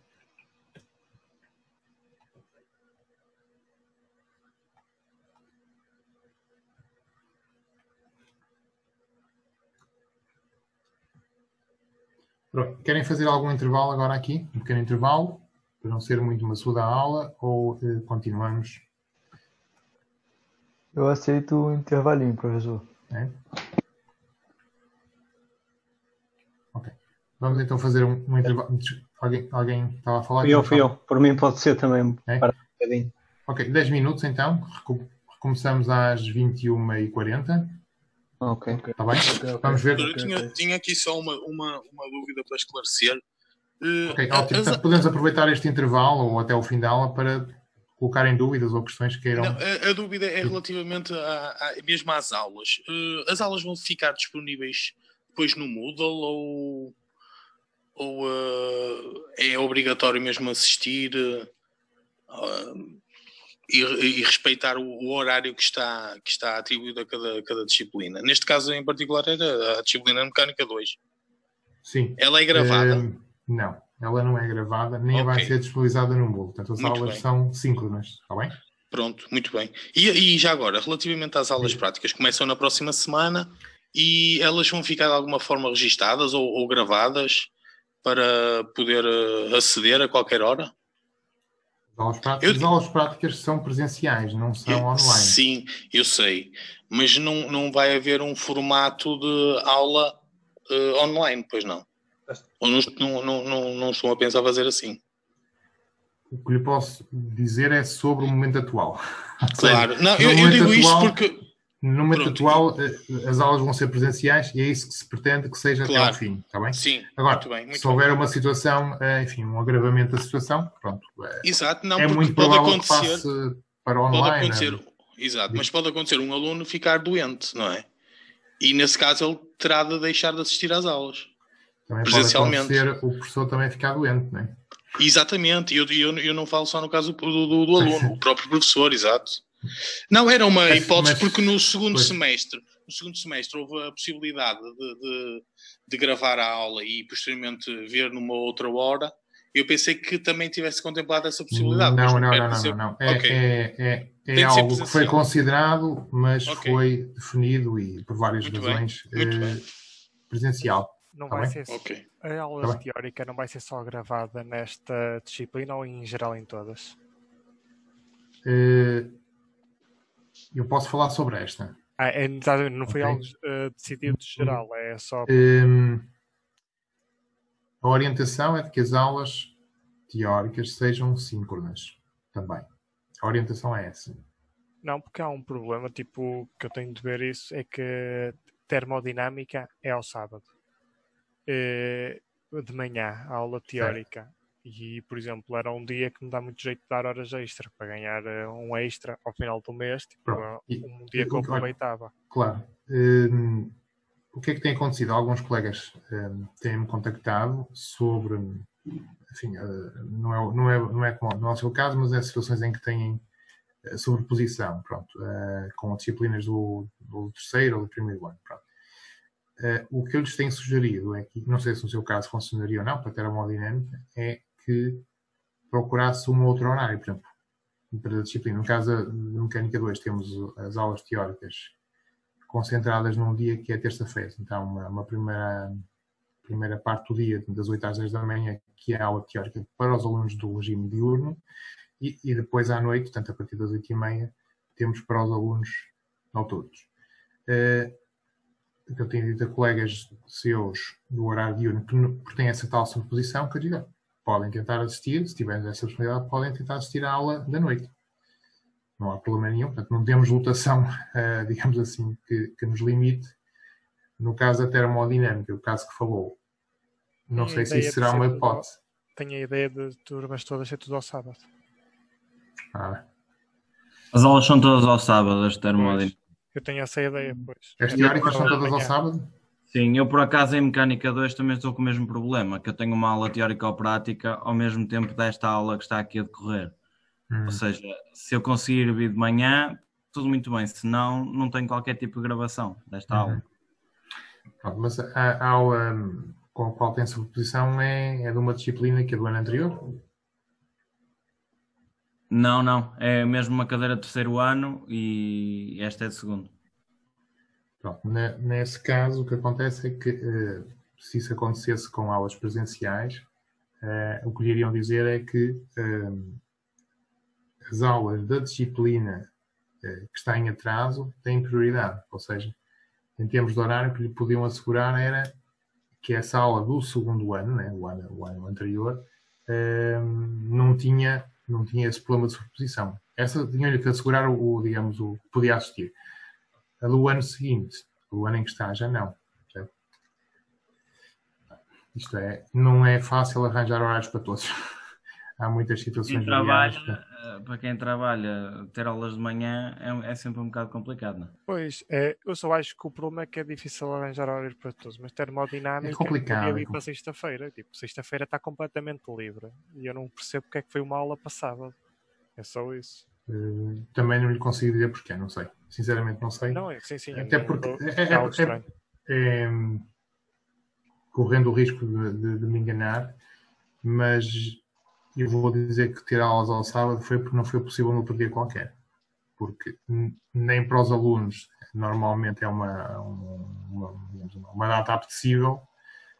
Pronto. Querem fazer algum intervalo agora aqui? Um pequeno intervalo, para não ser muito maçuda a aula, ou continuamos? Eu aceito o intervalinho, professor. É? Ok. Vamos então fazer um intervalo. Alguém estava a falar? Fui eu. Por mim pode ser também. É? Para um bocadinho. Ok, 10 minutos então. Recomeçamos às 21h40. Ok. Está bem? Okay. Vamos ver. Eu tinha aqui só uma dúvida para esclarecer. Ok, ótimo. Portanto, podemos aproveitar este intervalo ou até o fim da aula para colocarem dúvidas ou questões que queiram. Não, a dúvida é relativamente mesmo às aulas. As aulas vão ficar disponíveis depois no Moodle ou é obrigatório mesmo assistir e respeitar o horário que está atribuído a cada disciplina? Neste caso em particular era a disciplina Mecânica 2. Sim. Ela é gravada? Não, ela não é gravada, nem vai ser disponibilizada no Moodle. Portanto, as aulas são síncronas, está bem? Pronto, muito bem. E já agora, relativamente às aulas práticas, começam na próxima semana e elas vão ficar de alguma forma registadas ou gravadas para poder aceder a qualquer hora? As aulas práticas são presenciais, não são online. Sim, eu sei. Mas não vai haver um formato de aula online, pois não? Ou não estão a pensar fazer assim? O que lhe posso dizer é sobre o momento atual. Claro. Não, eu digo isto porque... No momento atual, as aulas vão ser presenciais e é isso que se pretende que seja até ao fim, está bem? Sim, agora, muito bem, se houver uma situação, enfim, um agravamento da situação, pronto. Exato, não, é porque muito pode provável acontecer, que passe para online. Pode acontecer, exato, mas pode acontecer um aluno ficar doente, não é? E nesse caso ele terá de deixar de assistir às aulas. Também presencialmente. Pode acontecer o professor também ficar doente, não é? Exatamente, eu não falo só no caso do aluno, o próprio professor, exato. Não, era uma hipótese, porque no segundo semestre houve a possibilidade de gravar a aula e posteriormente ver numa outra hora. Eu pensei que também tivesse contemplado essa possibilidade. Não. É algo que foi considerado, mas foi definido e por várias razões presencial. Não vai ser a aula teórica não vai ser só gravada nesta disciplina ou em geral em todas? Eu posso falar sobre esta. Não foi algo decidido de geral, é só... A orientação é de que as aulas teóricas sejam síncronas também. A orientação é essa. Não, porque há um problema, tipo, que eu tenho de ver isso, é que termodinâmica é ao sábado. De manhã, a aula teórica. Certo. E, por exemplo, era um dia que me dá muito jeito de dar horas extra, para ganhar um extra ao final do mês, tipo, um dia que eu aproveitava. Claro. O que é que tem acontecido? Alguns colegas têm-me contactado sobre, enfim, não é o seu caso, mas é situações em que têm sobreposição, pronto, com disciplinas do terceiro ou do primeiro ano, pronto. O que eu lhes tenho sugerido é que, não sei se no seu caso funcionaria ou não, para ter uma dinâmica, é que procurasse um outro horário, por exemplo, para a disciplina. No caso de Mecânica 2 temos as aulas teóricas concentradas num dia que é terça-feira. Então, uma primeira parte do dia, das 8 às 10 da manhã, que é a aula teórica para os alunos do regime diurno, e depois à noite, portanto, a partir das 8h30, temos para os alunos noturnos. Eu tenho dito a colegas seus do horário diurno que têm essa tal sobreposição, que eu digo, podem tentar assistir, se tiverem essa possibilidade, podem tentar assistir à aula da noite. Não há problema nenhum, portanto, não temos lotação, digamos assim, que nos limite. No caso da termodinâmica, o caso que falou, não sei se isso será uma hipótese. Tenho a ideia de turmas todas ser tudo ao sábado. As aulas são todas ao sábado, as termodinâmicas. Eu tenho essa ideia, pois. As teóricas são todas ao sábado? Sim, eu por acaso em Mecânica 2 também estou com o mesmo problema, que eu tenho uma aula teórica ou prática ao mesmo tempo desta aula que está aqui a decorrer. Ou seja, se eu conseguir vir de manhã, tudo muito bem, senão não tenho qualquer tipo de gravação desta aula. Pronto, mas a aula com a qual tem sobreposição é de uma disciplina que é do ano anterior? Não, é mesmo uma cadeira de terceiro ano e esta é de segundo. Pronto, nesse caso o que acontece é que se isso acontecesse com aulas presenciais, o que lhe iriam dizer é que as aulas da disciplina que está em atraso têm prioridade, ou seja, em termos de horário, o que lhe podiam assegurar era que essa aula do segundo ano, né, o ano anterior, não tinha esse problema de sobreposição. Essa tinha-lhe que assegurar o que podia assistir. A do ano seguinte, o ano em que está, já não. Certo? Isto não é fácil arranjar horários para todos. Há muitas situações. Para quem trabalha, ter aulas de manhã é sempre um bocado complicado, não é? Pois, eu só acho que o problema é que é difícil arranjar horários para todos, mas termodinâmica é complicado. Eu ir para sexta-feira. Tipo, sexta-feira está completamente livre e eu não percebo porque é que foi uma aula passada. É só isso. Também não lhe consigo dizer porquê, não sei. Sinceramente não sei. Não, sim. Até porque correndo o risco de me enganar, mas eu vou dizer que ter aulas ao sábado foi porque não foi possível no outro dia qualquer. Porque nem para os alunos normalmente é uma data apetecível,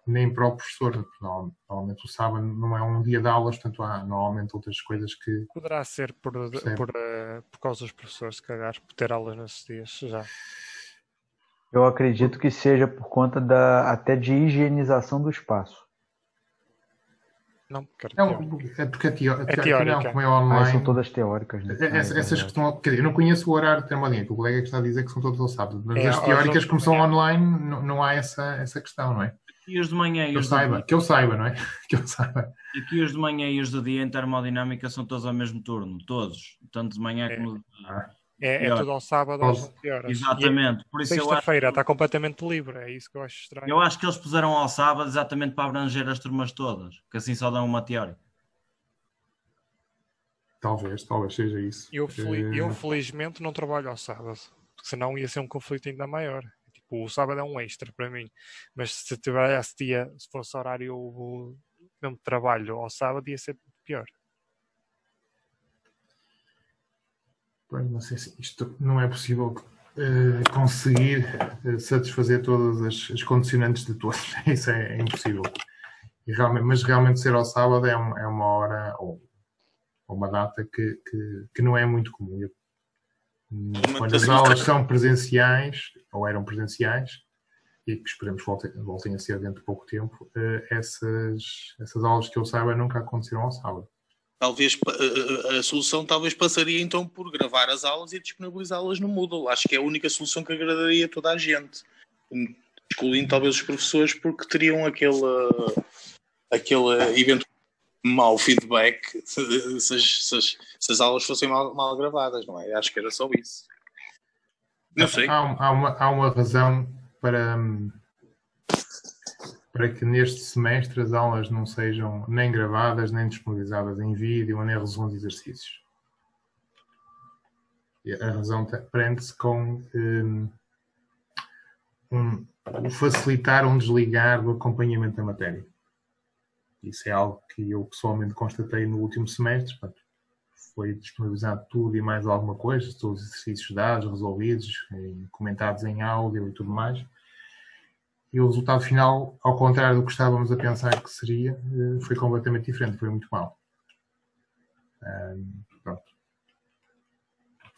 nem para o professor. Normalmente o sábado não é um dia de aulas, portanto há normalmente outras coisas que... Poderá ser por causa dos professores, se calhar, por ter aulas nesses dias já. Eu acredito que seja por conta até de higienização do espaço. Não, porque porque a teórica. não, como é online. São todas teóricas. Né? Essas que estão. Quer dizer, eu não conheço o horário termodinâmico. O colega que está a dizer que são todos ao sábado. Mas as teóricas, como são online, não há essa questão, não é? E os de manhã e os de dia. Que eu saiba, não é? Que eu saiba. Aqui os de manhã e os de dia em termodinâmica são todos ao mesmo turno. Todos. Tanto de manhã como de dia. É tudo ao sábado às 20 horas. Exatamente. Por isso sexta-feira está completamente livre. É isso que eu acho estranho. Eu acho que eles puseram ao sábado exatamente para abranger as turmas todas. Que assim só dão uma teórica. Talvez seja isso. Eu felizmente não trabalho ao sábado. Porque senão ia ser um conflito ainda maior. Tipo, o sábado é um extra para mim. Mas se tivesse dia, se fosse horário mesmo de trabalho ao sábado, ia ser pior. Não sei se isto não é possível conseguir satisfazer todas as condicionantes de todos. Isso é impossível. Mas realmente ser ao sábado é uma hora ou uma data que não é muito comum. Quando as aulas são presenciais, ou eram presenciais, e que esperemos voltem a ser dentro de pouco tempo, essas aulas que eu saiba nunca aconteceram ao sábado. Talvez a solução passaria então por gravar as aulas e disponibilizá-las no Moodle. Acho que é a única solução que agradaria a toda a gente. Excluindo talvez os professores, porque teriam aquele evento mau feedback se as aulas fossem mal gravadas, não é? Acho que era só isso. Não sei. Há uma razão para que neste semestre as aulas não sejam nem gravadas, nem disponibilizadas em vídeo, nem resolução de exercícios. E a razão prende-se com o facilitar um desligar do acompanhamento da matéria. Isso é algo que eu pessoalmente constatei no último semestre. Portanto, foi disponibilizado tudo e mais alguma coisa, todos os exercícios dados, resolvidos, comentados em áudio e tudo mais. E o resultado final, ao contrário do que estávamos a pensar que seria, foi completamente diferente, foi muito mau. Pronto.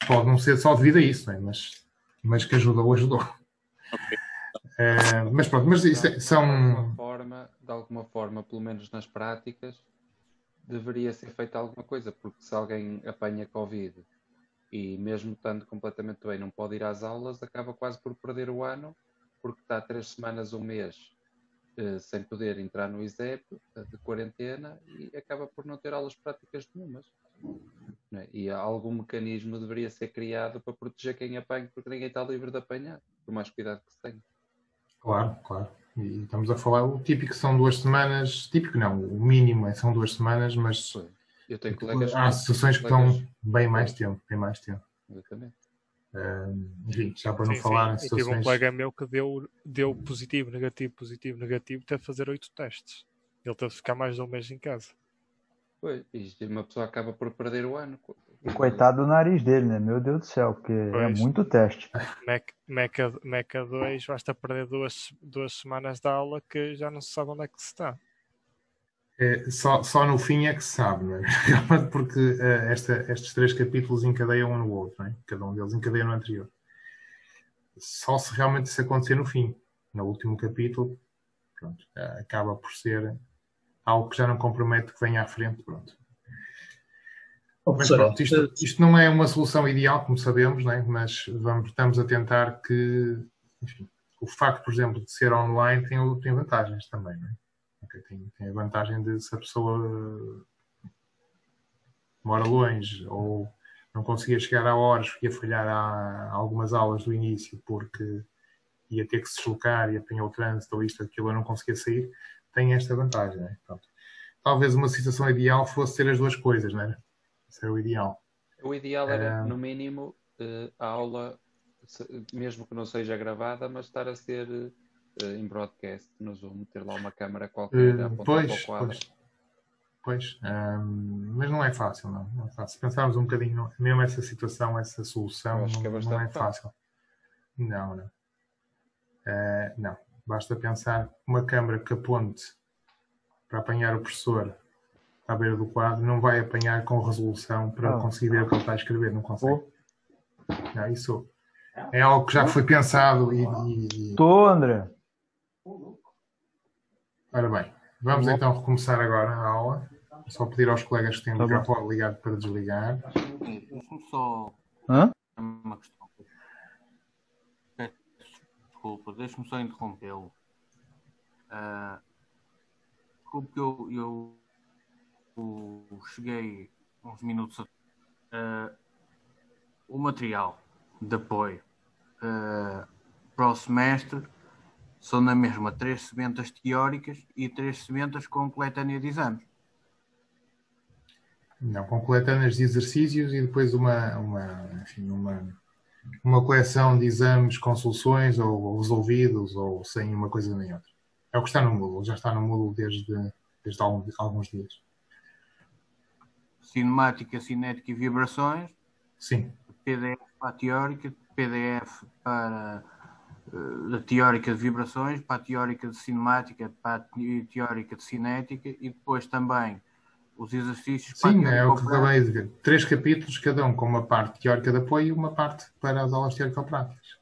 Pode não ser só devido a isso, não é? Mas que ajudou. Okay. Mas pronto, mas isso são... De alguma forma, pelo menos nas práticas, deveria ser feita alguma coisa, porque se alguém apanha Covid e mesmo estando completamente bem não pode ir às aulas, acaba quase por perder o ano, porque está 3 semanas, um mês, sem poder entrar no ISEP, de quarentena, e acaba por não ter aulas práticas nenhumas. E algum mecanismo deveria ser criado para proteger quem apanha, porque ninguém está livre de apanhar, por mais cuidado que se tenha. Claro. E estamos a falar, o típico são 2 semanas, típico não, o mínimo são 2 semanas, mas eu tenho colegas há situações que estão bem mais tempo. Exatamente. Enfim, já para não falar em situações... Eu tive um colega meu que deu positivo, negativo, teve de fazer 8 testes. Ele teve de ficar mais de um mês em casa. Pois, e uma pessoa acaba por perder o ano. E coitado do nariz dele, né? Meu Deus do céu, porque é muito teste. Meca 2, basta perder 2 semanas de aula que já não se sabe onde é que se está. Só no fim é que se sabe, não é? Porque estes 3 capítulos encadeiam um no outro, não é? Cada um deles encadeia no anterior. Só se realmente isso acontecer no fim. No último capítulo, pronto, acaba por ser algo que já não compromete que venha à frente, pronto. Mas pronto, isto não é uma solução ideal, como sabemos, né? Mas estamos a tentar que, enfim, o facto, por exemplo, de ser online tem vantagens também, não é? Okay, tem a vantagem de se a pessoa mora longe ou não conseguia chegar a horas, ia falhar a algumas aulas do início porque ia ter que se deslocar e apanhar o trânsito ou isto, aquilo, eu não conseguia sair, tem esta vantagem, não é? Pronto. Talvez uma situação ideal fosse ter as 2 coisas, não é? Isso era o ideal. O ideal era, no mínimo, a aula, mesmo que não seja gravada, mas estar a ser em broadcast no Zoom, ter lá uma câmara qualquer a apontar para o quadro. Pois. Mas não é fácil, não é fácil. Se pensarmos um bocadinho, mesmo essa situação, essa solução, não é fácil. Não. Não. Basta pensar uma câmara que aponte para apanhar o professor à beira do quadro, não vai apanhar com resolução para conseguir ver o que ele está a escrever, não consegue. Não, isso é algo que já foi pensado e... Estou, André. Ora bem, Vamos então recomeçar agora a aula. Só pedir aos colegas que têm o Tá bom. microfone ligado para desligar. Deixa-me só Hã? uma questão. Peço desculpa, deixa-me só interrompê-lo. Desculpe que eu cheguei uns minutos atrás. O material de apoio para o semestre são na mesma 3 sementas teóricas e 3 sementas com coletânea de exames. Não, com coletâneas de exercícios e depois uma coleção de exames com soluções ou resolvidos ou sem uma coisa nem outra. É o que está no Moodle. Já está no Moodle desde alguns dias. Cinemática, cinética e vibrações. Sim. PDF para a teórica, PDF para a teórica de vibrações, para a teórica de cinemática, para a teórica de cinética e depois também os exercícios para Sim, é o que acabei de dizer. 3 capítulos, cada um com uma parte teórica de apoio e uma parte para as aulas teórico-práticas.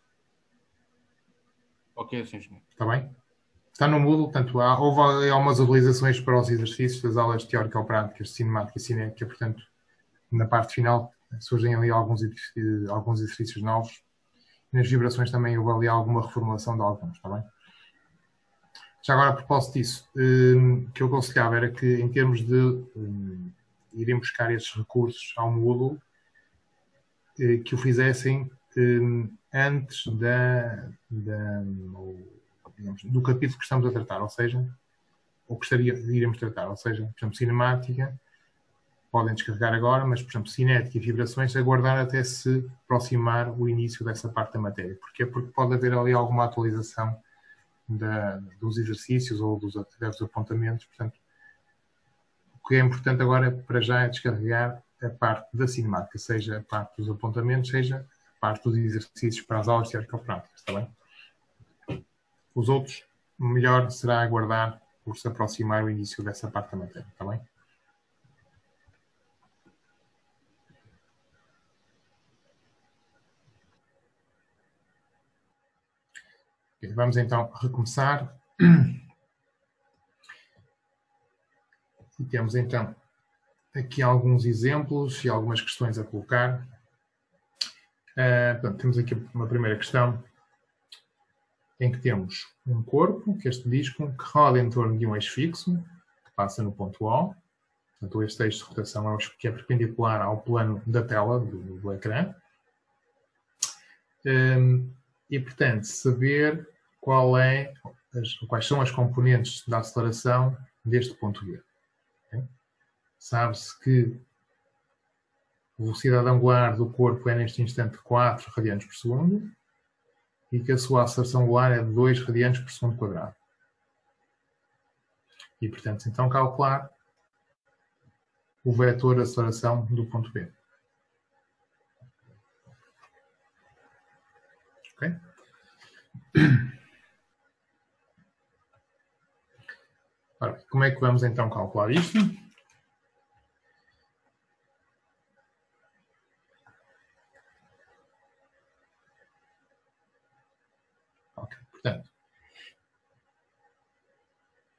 Ok, sim, senhor. Está bem? Está no Moodle, portanto, houve algumas utilizações para os exercícios das aulas teórico-práticas de cinemática e cinética, portanto, na parte final surgem ali alguns exercícios novos. Nas vibrações também houve ali alguma reformulação de alguns, está bem? Já agora, a propósito disso, o que eu aconselhava era que, em termos de irem buscar estes recursos ao Moodle, que o fizessem antes do capítulo que estamos a tratar, ou seja, ou que iremos tratar, ou seja, por exemplo, cinemática, podem descarregar agora, mas, por exemplo, cinética e vibrações, aguardar até se aproximar o início dessa parte da matéria. Porquê? Porque pode haver ali alguma atualização dos exercícios ou dos apontamentos. Portanto, o que é importante agora, para já, é descarregar a parte da cinemática, seja a parte dos apontamentos, seja a parte dos exercícios para as aulas teórico-práticas, está bem? Os outros, melhor será aguardar por se aproximar o início dessa parte da matéria, está bem? Vamos então recomeçar. E temos então aqui alguns exemplos e algumas questões a colocar. Portanto, temos aqui uma primeira questão em que temos um corpo, que é este disco, que roda em torno de um eixo fixo, que passa no ponto O. Portanto, este eixo de rotação é o eixo que é perpendicular ao plano da tela do ecrã. E, portanto, saber quais são as componentes da aceleração deste ponto B. Okay? Sabe-se que a velocidade angular do corpo é, neste instante, 4 radianos por segundo e que a sua aceleração angular é de 2 radianos por segundo quadrado. E, portanto, então calcular o vetor de aceleração do ponto B. Ok? Ora, como é que vamos então calcular isto? Ok, portanto,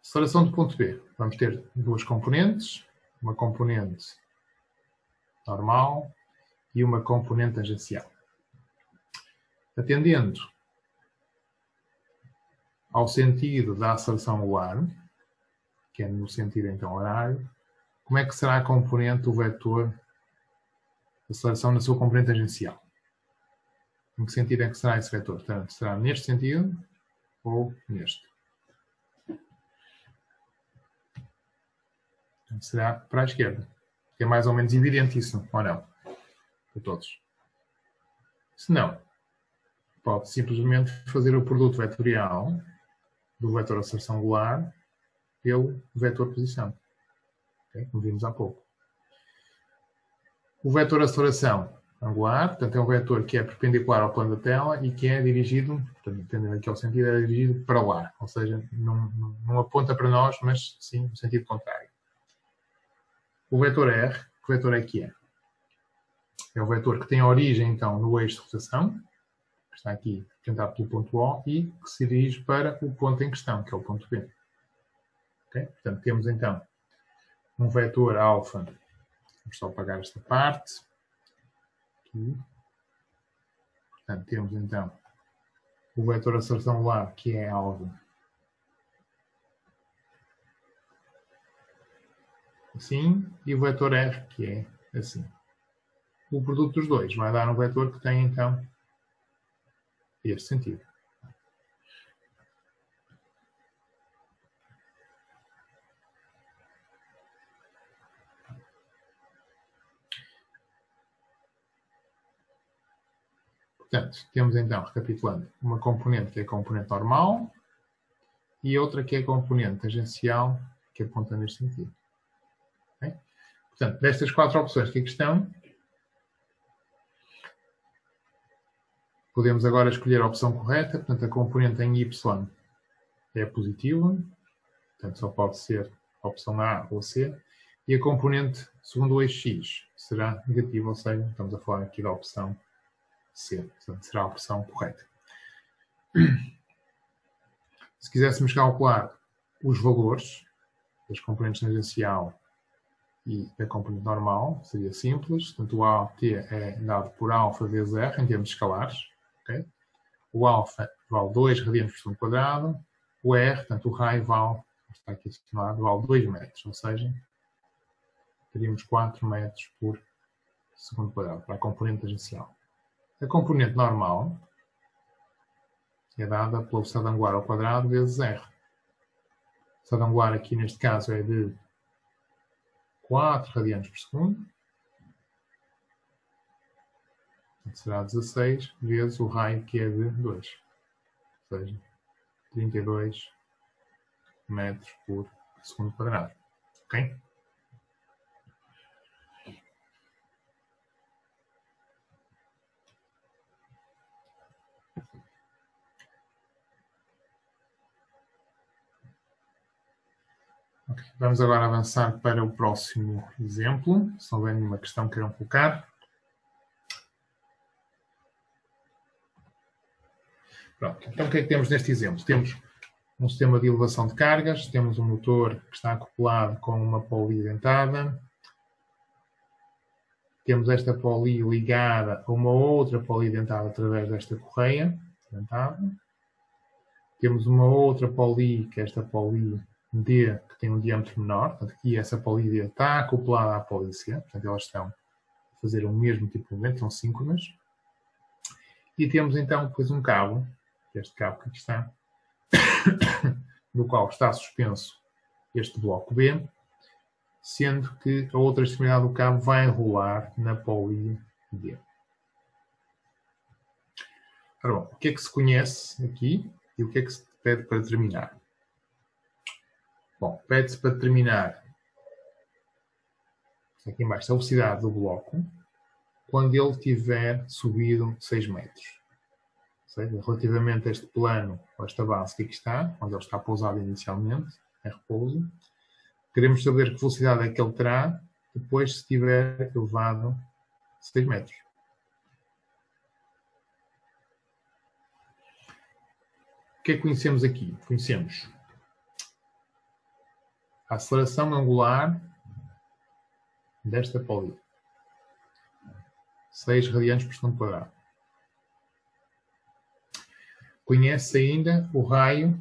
aceleração do ponto B. Vamos ter duas componentes, uma componente normal e uma componente tangencial. Atendendo ao sentido da aceleração angular, que é no sentido então horário, como é que será a componente do vetor de aceleração na sua componente tangencial? Em que sentido é que será esse vetor? Portanto, será neste sentido ou neste? Portanto, será para a esquerda. É mais ou menos evidente isso, ou não? Para todos. Se não, pode simplesmente fazer o produto vetorial do vetor de aceleração angular pelo vetor de posição. Okay? Como vimos há pouco. O vetor de aceleração angular, portanto, é um vetor que é perpendicular ao plano da tela e que é dirigido, portanto, entendendo aqui o sentido, é dirigido para lá. Ou seja, não aponta para nós, mas sim no sentido contrário. O vetor R, que vetor é que é? É o vetor que tem a origem, então, no eixo de rotação, que está aqui representado pelo ponto O, e que se dirige para o ponto em questão, que é o ponto B. Okay? Portanto, temos então um vetor alfa. Vamos só apagar esta parte. Aqui. Portanto, temos então o vetor aceleração angular, que é algo assim, e o vetor R, que é assim. O produto dos dois vai dar um vetor que tem, então, este sentido. Portanto, temos então, recapitulando, uma componente que é a componente normal e outra que é a componente tangencial, que aponta neste sentido. Okay? Portanto, destas 4 opções que aqui estão, podemos agora escolher a opção correta. Portanto, a componente em Y é positiva, portanto, só pode ser a opção A ou C. E a componente segundo o eixo X será negativa, ou seja, estamos a falar aqui da opção C. Portanto, será a opção correta. Se quiséssemos calcular os valores das componentes tangencial e da componente normal, seria simples. Portanto, o AT é dado por alfa vezes R em termos escalares. Okay? O alfa vale 2 radianos por segundo quadrado. O R, portanto, o raio vale, está aqui assinalado, vale 2 metros. Ou seja, teríamos 4 metros por segundo quadrado para a componente tangencial. A componente normal é dada pela velocidade angular ao quadrado vezes R. A velocidade angular aqui neste caso é de 4 radianos por segundo. Será 16 vezes o raio que é de 2. Ou seja, 32 metros por segundo quadrado. Ok? Vamos agora avançar para o próximo exemplo. Se não houver nenhuma questão que queiram colocar. Pronto. Então, o que é que temos neste exemplo? Temos um sistema de elevação de cargas, temos um motor que está acoplado com uma poli dentada, temos esta poli ligada a uma outra poli dentada através desta correia dentada, temos uma outra poli, que é esta poli D, que tem um diâmetro menor, portanto, aqui essa poli D está acoplada à poli C, portanto, elas estão a fazer o mesmo tipo de movimento, são síncronas. E temos então depois um cabo, este cabo que aqui está, no qual está suspenso este bloco B, sendo que a outra extremidade do cabo vai rolar na poli D. Ora bom, o que é que se conhece aqui e o que é que se pede para terminar? Bom, pede-se para determinar aqui embaixo a velocidade do bloco quando ele tiver subido 6 metros. Ou seja, relativamente a este plano, ou esta base que aqui está, onde ele está pousado inicialmente, em repouso, queremos saber que velocidade é que ele terá depois se tiver elevado 6 metros. O que é que conhecemos aqui? Conhecemos a aceleração angular desta poli. 6 radianos por segundo quadrado. Conhece ainda o raio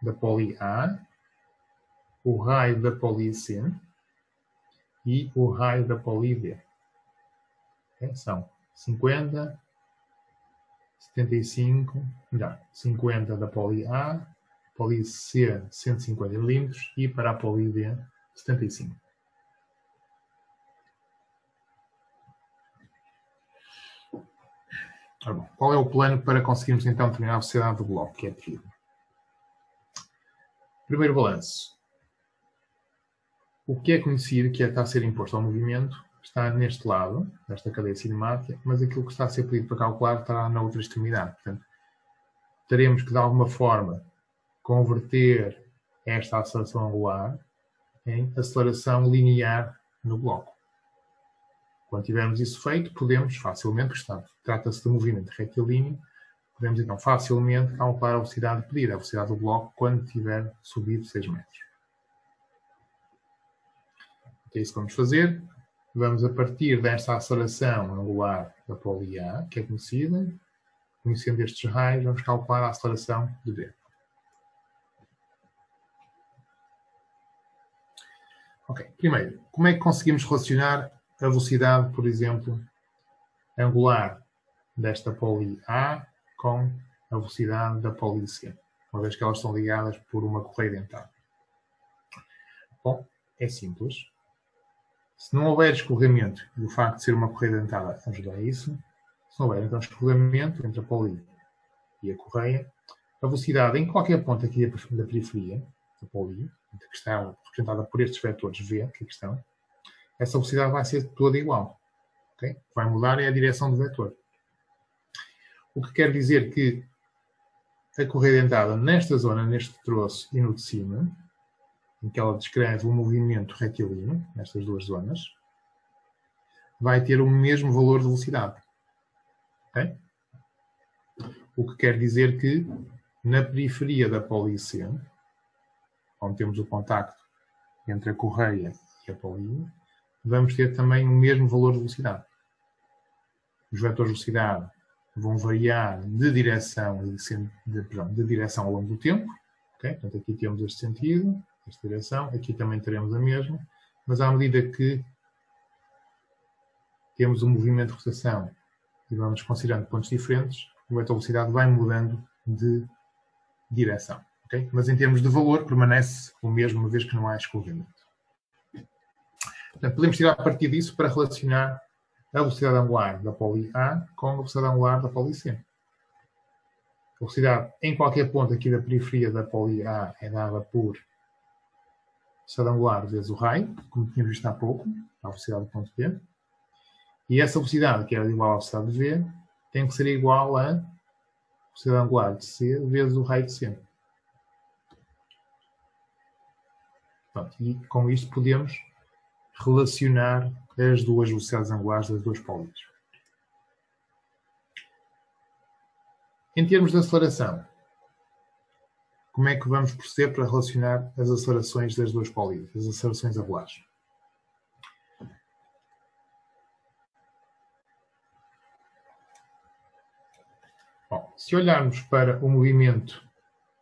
da poli A, o raio da poli C e o raio da poli D. São 50, 75, melhor, 50 da poli A, poli C 150 mm e para a poli D 75. Tá bom. Qual é o plano para conseguirmos então determinar a velocidade do bloco que é pedido? Primeiro balanço. O que é conhecido, que está a ser imposto ao movimento, está neste lado, desta cadeia cinemática, mas aquilo que está a ser pedido para calcular estará na outra extremidade. Portanto, teremos que de alguma forma converter esta aceleração angular em aceleração linear no bloco. Quando tivermos isso feito, podemos facilmente, porque trata-se de movimento retilíneo, podemos então facilmente calcular a velocidade pedida, a velocidade do bloco, quando tiver subido 6 metros. É isso que vamos fazer. Vamos, a partir desta aceleração angular da poli A, que é conhecida, conhecendo estes raios, vamos calcular a aceleração de B. Ok, primeiro, como é que conseguimos relacionar a velocidade, por exemplo, angular desta poli A com a velocidade da poli C, uma vez que elas estão ligadas por uma correia dentada? Bom, é simples. Se não houver escorrimento, e o facto de ser uma correia dentada ajuda a isso, se não houver então escorrimento entre a poli e a correia, a velocidade em qualquer ponto aqui da periferia da poli, que está representada por estes vetores V, que aqui estão, essa velocidade vai ser toda igual. Okay? O que vai mudar é a direção do vetor. O que quer dizer que a correia dentada nesta zona, neste troço e no de cima, em que ela descreve o movimento retilíneo, nestas duas zonas, vai ter o mesmo valor de velocidade. Okay? O que quer dizer que na periferia da poli C, onde temos o contacto entre a correia e a poli, vamos ter também o mesmo valor de velocidade. Os vetores de velocidade vão variar de direção, de direção ao longo do tempo. Okay? Portanto, aqui temos este sentido, esta direção, aqui também teremos a mesma, mas à medida que temos um movimento de rotação e vamos considerando pontos diferentes, o vetor de velocidade vai mudando de direção. Okay? Mas em termos de valor, permanece o mesmo, uma vez que não há escorrimento. Portanto, podemos tirar a partir disso para relacionar a velocidade angular da poli A com a velocidade angular da poli C. A velocidade em qualquer ponto aqui da periferia da poli A é dada por velocidade angular vezes o raio, como tínhamos visto há pouco, a velocidade do ponto B. E essa velocidade, que é igual à velocidade de V, tem que ser igual a velocidade angular de C vezes o raio de C. Pronto, e com isto podemos relacionar as duas velocidades angulares das duas polias. Em termos de aceleração, como é que vamos proceder para relacionar as acelerações das duas polias, as acelerações angulares? Bom, se olharmos para o movimento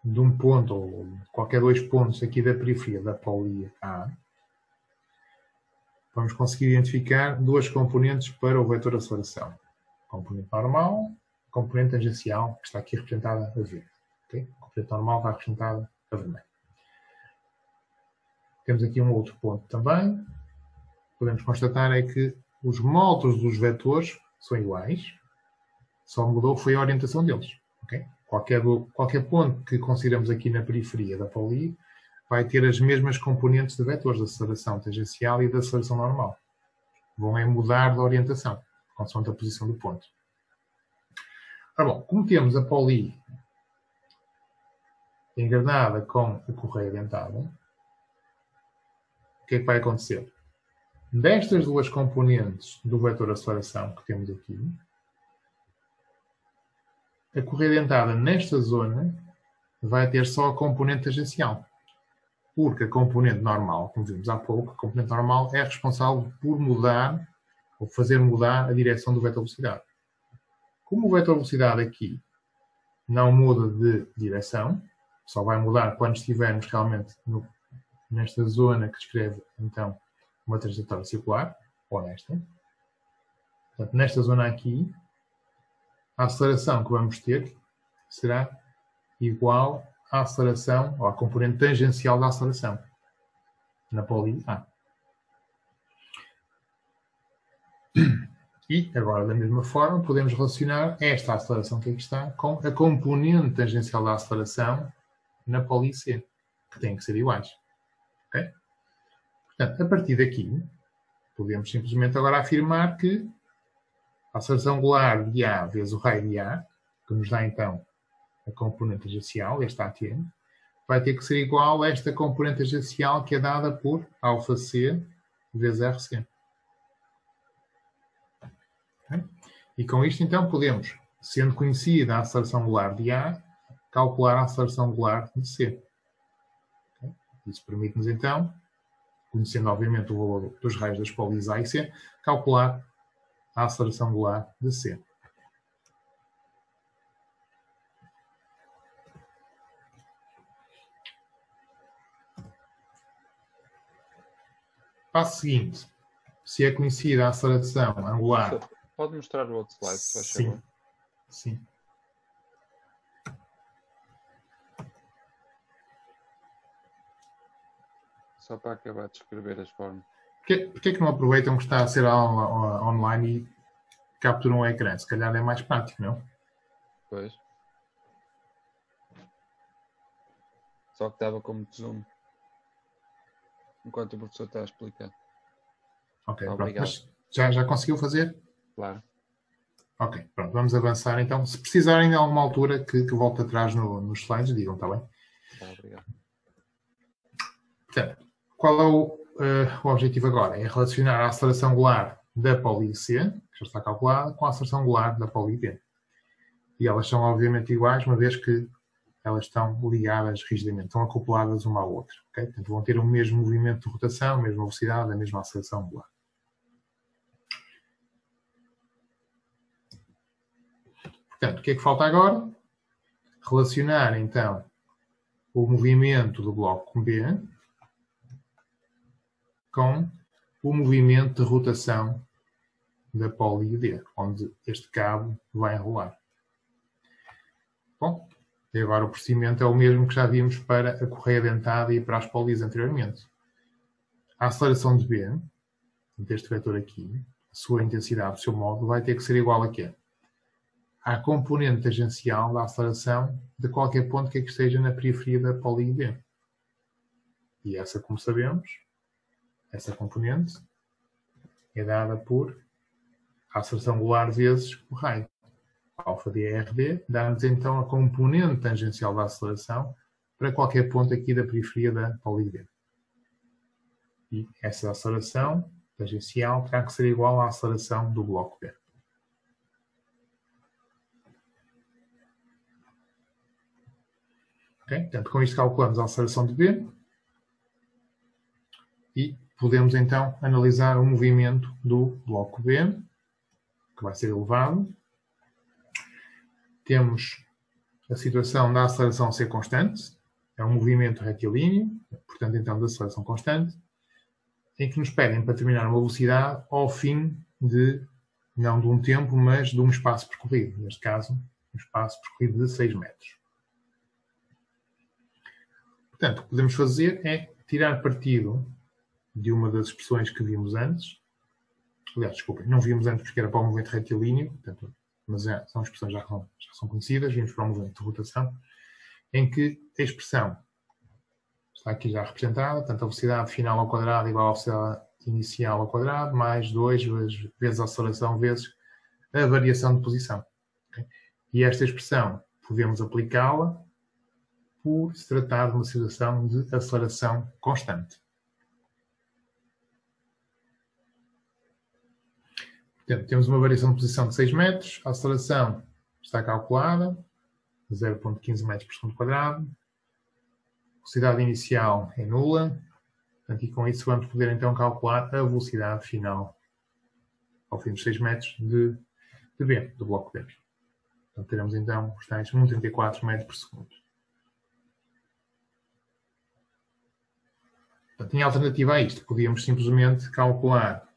de um ponto, ou qualquer dois pontos aqui da periferia da poli A, vamos conseguir identificar duas componentes para o vetor de aceleração. A componente normal, a componente tangencial, que está aqui representada a verde. Okay? A componente normal está representada a vermelho. Temos aqui um outro ponto também. O que podemos constatar é que os módulos dos vetores são iguais, só mudou foi a orientação deles. Okay? Qualquer ponto que consideramos aqui na periferia da poli vai ter as mesmas componentes de vetores da aceleração tangencial e da aceleração normal. Vão mudar de orientação, consoante a posição do ponto. Ora bom, como temos a poli engrenada com a correia dentada, o que é que vai acontecer? Destas duas componentes do vetor de aceleração que temos aqui, a correia dentada nesta zona vai ter só a componente tangencial. Porque a componente normal, como vimos há pouco, a componente normal é responsável por mudar, ou fazer mudar a direção do vetor de velocidade. Como o vetor de velocidade aqui não muda de direção, só vai mudar quando estivermos realmente nesta zona que descreve, então, uma trajetória circular, ou nesta. Portanto, nesta zona aqui, a aceleração que vamos ter será igual à aceleração, ou à componente tangencial da aceleração, na poli A. E, agora, da mesma forma, podemos relacionar esta aceleração que aqui está com a componente tangencial da aceleração na poli C, que têm que ser iguais. Okay? Portanto, a partir daqui, podemos simplesmente agora afirmar que a aceleração angular de A vezes o raio de A, que nos dá então a componente tangencial, esta ATM, vai ter que ser igual a esta componente tangencial que é dada por αc vezes RC. Okay? E com isto, então, podemos, sendo conhecida a aceleração angular de A, calcular a aceleração angular de C. Okay? Isso permite-nos, então, conhecendo obviamente o valor dos raios das pólias A e C, calcular a aceleração angular de C. Passo seguinte. Se é conhecida a aceleração angular... Pode mostrar o outro slide, se faz Sim. favor. Sim. Só para acabar de escrever as formas. Porquê é que não aproveitam que está a ser aula online e capturam o ecrã? Se calhar é mais prático, não? Pois. Só que estava com muito zoom. Enquanto o professor está a explicar. Ok, pronto. Obrigado. Mas já conseguiu fazer? Claro. Ok, pronto. Vamos avançar então. Se precisarem de alguma altura que volte atrás nos slides, digam, está bem? Tá, obrigado. Portanto, qual é o objetivo agora? É relacionar a aceleração angular da pólia C, que já está calculada, com a aceleração angular da pólia B. E elas são obviamente iguais, uma vez que elas estão ligadas rigidamente, estão acopladas uma à outra. Okay? Portanto, vão ter o mesmo movimento de rotação, a mesma velocidade, a mesma aceleração angular. Portanto, o que é que falta agora? Relacionar, então, o movimento do bloco B com o movimento de rotação da pólia D, onde este cabo vai enrolar. Bom, e agora o procedimento é o mesmo que já vimos para a correia dentada e para as pólias anteriormente. A aceleração de B, deste vetor aqui, a sua intensidade, o seu modo, vai ter que ser igual a quê? À componente tangencial da aceleração de qualquer ponto que esteja na periferia da pólia B. E essa, como sabemos, essa componente é dada por a aceleração angular vezes o raio. Alfa DRD dá-nos então a componente tangencial da aceleração para qualquer ponto aqui da periferia da pólia B. E essa aceleração tangencial terá que ser igual à aceleração do bloco B. Okay? Portanto, com isto calculamos a aceleração de B e podemos então analisar o movimento do bloco B, que vai ser elevado. Temos a situação da aceleração ser constante, é um movimento retilíneo, portanto então da aceleração constante, em que nos pedem para determinar uma velocidade ao fim de, não de um tempo, mas de um espaço percorrido. Neste caso, um espaço percorrido de 6 metros. Portanto, o que podemos fazer é tirar partido de uma das expressões que vimos antes. Aliás, desculpem, não vimos antes porque era para o movimento retilíneo, portanto, mas são expressões já são conhecidas, vimos para o movimento de rotação, em que a expressão está aqui já representada, portanto, a velocidade final ao quadrado igual à velocidade inicial ao quadrado, mais 2 vezes a aceleração vezes a variação de posição. Okay? E esta expressão podemos aplicá-la por se tratar de uma situação de aceleração constante. Portanto, temos uma variação de posição de 6 metros, a aceleração está calculada, 0,15 metros por segundo quadrado, a velocidade inicial é nula, portanto, e com isso vamos poder então calcular a velocidade final, ao fim dos 6 metros, de B, do bloco B. Portanto, teremos então os tais 1,34 metros por segundo. Portanto, em alternativa a isto, podíamos simplesmente calcular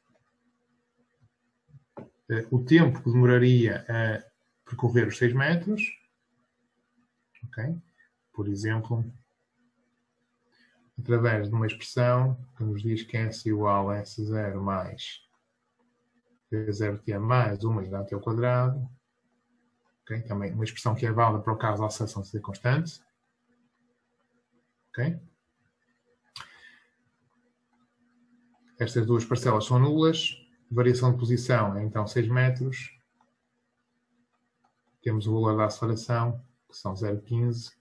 o tempo que demoraria a percorrer os 6 metros. Okay? Por exemplo, através de uma expressão que nos diz que S igual a S0 mais V0T mais 1 elevado ao quadrado. Okay? Também uma expressão que é válida para o caso da aceleração ser constante. Okay? Estas duas parcelas são nulas. Variação de posição é então 6 metros. Temos o valor da aceleração, que são 0,15.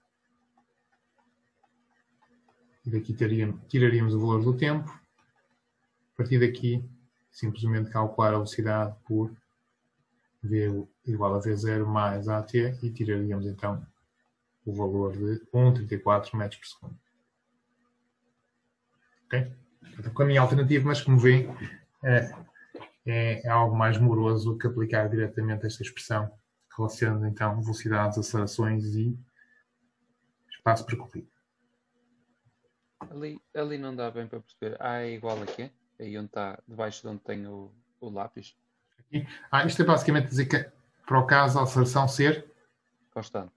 E daqui tiraríamos o valor do tempo. A partir daqui, simplesmente calcular a velocidade por V igual a V0 mais AT e tiraríamos então o valor de 1,34 metros por segundo. Ok? O caminho alternativo, mas como vê, é algo mais moroso do que aplicar diretamente esta expressão, relacionando então velocidades, acelerações e espaço percorrido. Ali não dá bem para perceber. A é igual a quê? Aí onde está, debaixo de onde tem o lápis. Aqui. Isto é basicamente dizer que, para o caso, a aceleração ser constante.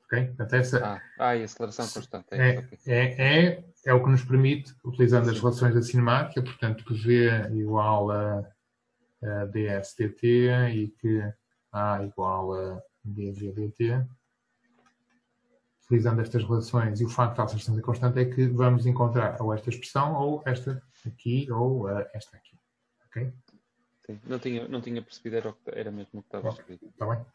Okay? Portanto, e aceleração constante. É o que nos permite, utilizando as relações da cinemática, portanto, que V igual a ds dt e que A igual a dv dt. Utilizando estas relações e o facto de a aceleração ser constante é que vamos encontrar ou esta expressão ou esta aqui ou esta aqui. Ok? Sim, não tinha percebido, era mesmo o que estava escrito. Está bem?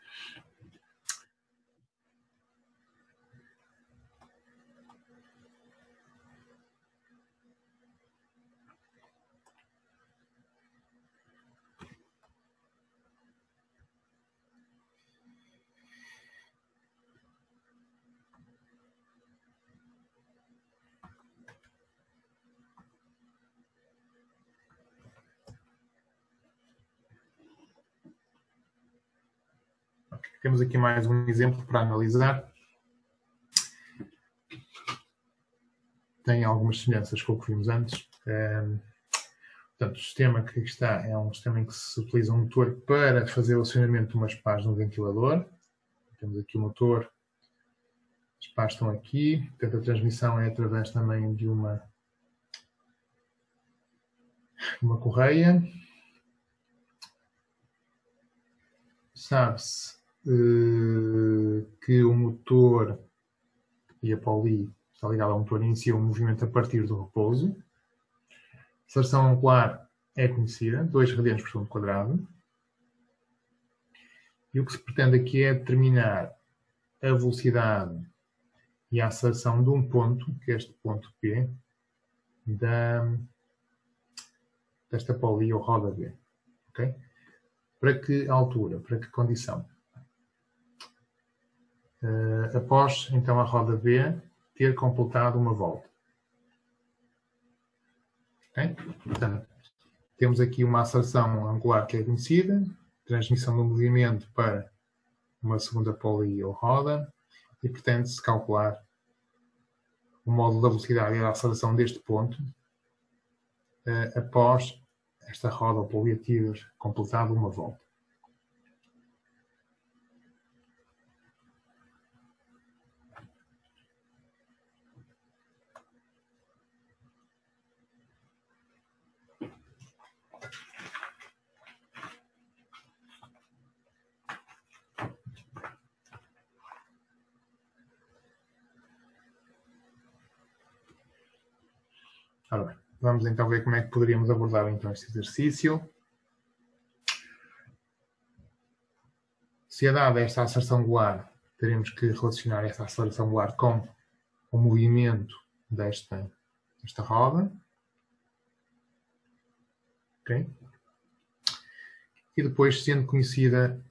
Temos aqui mais um exemplo para analisar. Tem algumas semelhanças com o que vimos antes. Portanto, o sistema que aqui está é um sistema em que se utiliza um motor para fazer o acionamento de umas pás no ventilador. Temos aqui o motor, as pás estão aqui. Portanto, a transmissão é através também de uma correia. Sabe-se que o motor e a poli está ligado ao motor inicia o movimento a partir do repouso. A aceleração angular é conhecida, 2 radianos por segundo quadrado. E o que se pretende aqui é determinar a velocidade e a aceleração de um ponto, que é este ponto P, desta poli ou roda B. Okay? Para que altura? Para que condição? Após, então, a roda B ter completado uma volta. Okay? Portanto, temos aqui uma aceleração angular que é conhecida, transmissão do movimento para uma segunda poli ou roda, e pretende-se calcular o módulo da velocidade e da aceleração deste ponto após esta roda ou poli ter completado uma volta. Ora bem, vamos então ver como é que poderíamos abordar então este exercício. Se é dada esta aceleração angular, teremos que relacionar esta aceleração angular com o movimento desta roda. Okay? E depois, sendo conhecida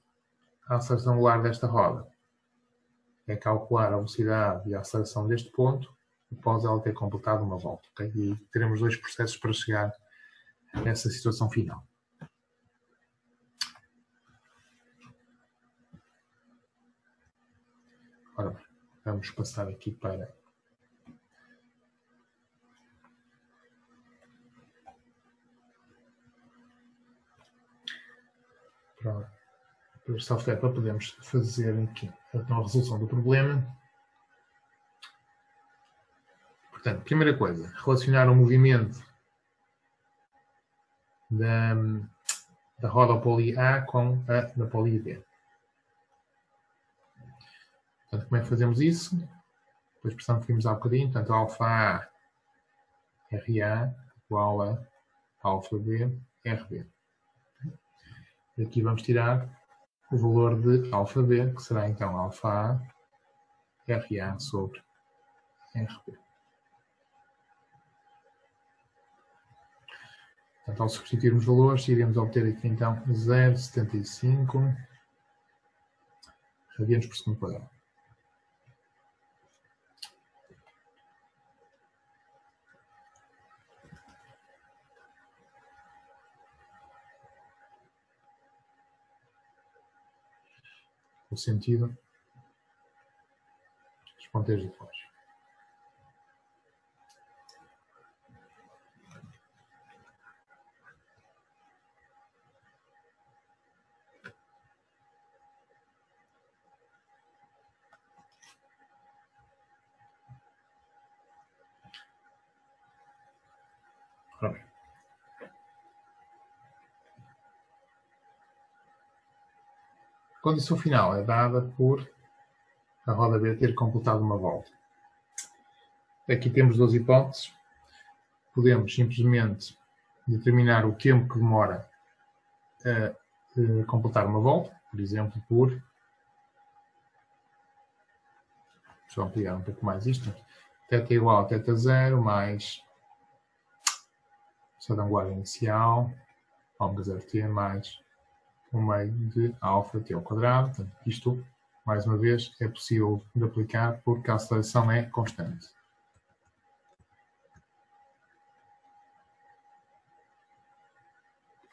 a aceleração angular desta roda, é calcular a velocidade e a aceleração deste ponto após ela ter completado uma volta. Okay? E aí teremos 2 processos para chegar a essa situação final. Ora bem, vamos passar aqui para o software para podermos fazer aqui então, a resolução do problema. Portanto, primeira coisa, relacionar o movimento da roda poli A com a da poli B. Portanto, como é que fazemos isso? A expressão que vimos há bocadinho, portanto, alfa A RA igual a alfa B RB. E aqui vamos tirar o valor de alfa B, que será então alfa A RA sobre RB. Portanto, ao substituirmos valores, iremos obter aqui então 0,75 radianos por segundo quadrado. o sentido dos ponteiros de relógio. Ora bem. A condição final é dada por a roda B ter completado uma volta. Aqui temos duas hipóteses. Podemos simplesmente determinar o tempo que demora a completar uma volta, por exemplo, por... Deixa eu ampliar um pouco mais isto. Θ igual a θ0 mais a linguagem inicial, ômega 0t mais 1 meio de alfa-t ao quadrado. Portanto, isto, mais uma vez, é possível de aplicar porque a aceleração é constante.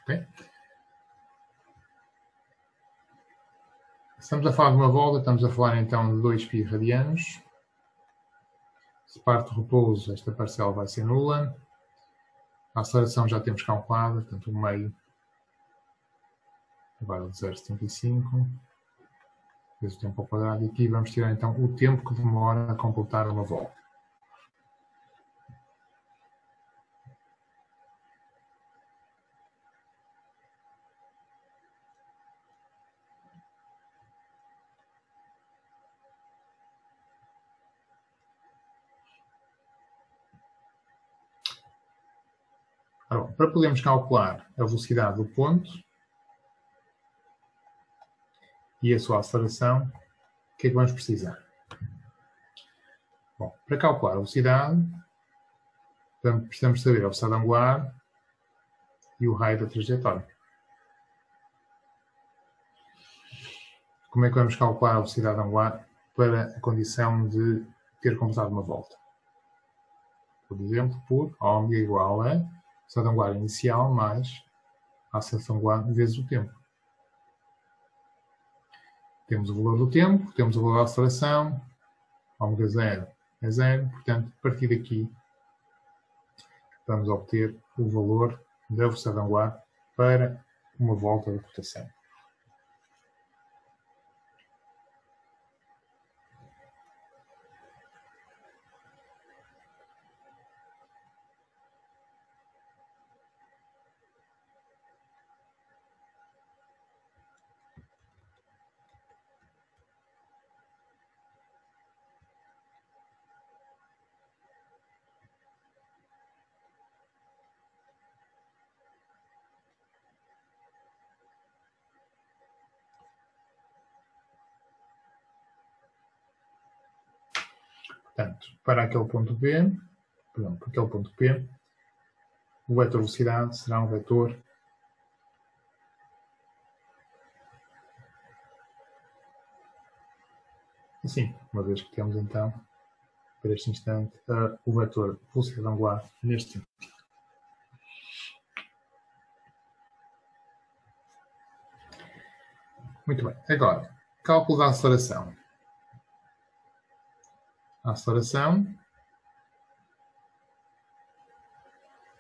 Okay? Estamos a falar de uma volta, estamos a falar então de 2π radianos. Se parte do repouso, esta parcela vai ser nula. A aceleração já temos calculada, portanto, o meio vai de 0,75 vezes o tempo ao quadrado. E aqui vamos tirar então o tempo que demora a completar uma volta. Ora, para podermos calcular a velocidade do ponto e a sua aceleração, o que é que vamos precisar? Bom, para calcular a velocidade, precisamos saber a velocidade angular e o raio da trajetória. Como é que vamos calcular a velocidade angular para a condição de ter completado uma volta? Por exemplo, por ômega igual a velocidade angular inicial mais a aceleração angular vezes o tempo. Temos o valor do tempo, temos o valor da aceleração, ômega 0 é 0, portanto, a partir daqui vamos obter o valor da velocidade angular para uma volta de rotação. Portanto, para aquele ponto B, perdão, para aquele ponto P, o vetor velocidade será um vetor assim, uma vez que temos então, para este instante, o vetor velocidade angular neste sentido. Muito bem. Agora, cálculo da aceleração. A aceleração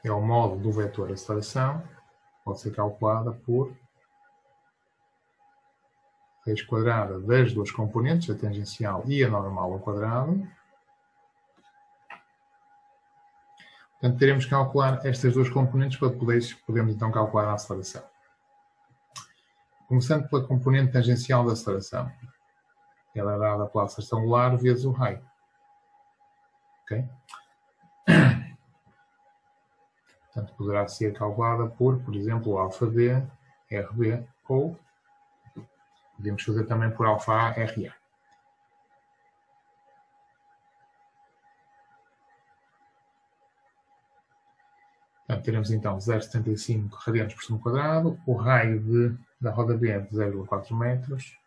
é o módulo do vetor aceleração, pode ser calculada por raiz quadrada das duas componentes, a tangencial e a normal ao quadrado. Portanto, teremos que calcular estas duas componentes para podermos então calcular a aceleração. Começando pela componente tangencial da aceleração. Ela é dada pela aceleração angular vezes o raio. Okay? Portanto, poderá ser calculada por exemplo, αB, RB, ou podemos fazer também por αA, RA. Portanto, teremos então 0,75 radianos por segundo quadrado, o raio da roda B é de 0,4 metros.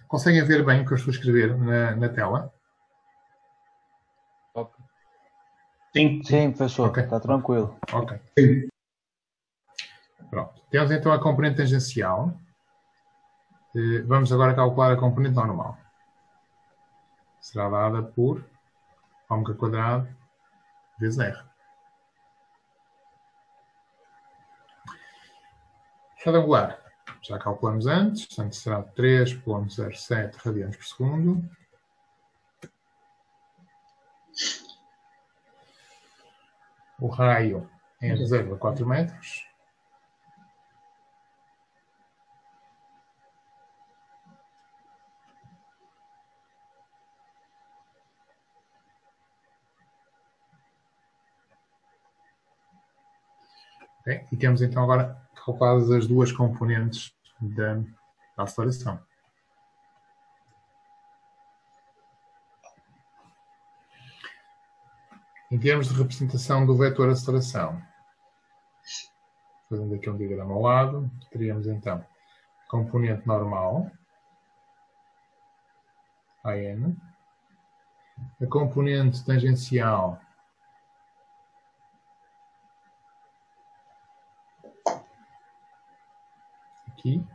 Conseguem ver bem o que eu estou a escrever na tela? Ok. Sim, professor, Ok. está tranquilo. Ok. Pronto. Temos então a componente tangencial. Vamos agora calcular a componente normal. Será dada por ômega quadrado vezes R. Retangular. Já calculamos antes, portanto será 3,07 radianos por segundo. O raio é 0,4 metros. Okay? E temos então agora calculadas as duas componentes da aceleração. Em termos de representação do vetor aceleração, fazendo aqui um diagrama ao lado, teríamos então a componente normal, AN, a componente tangencial, aqui,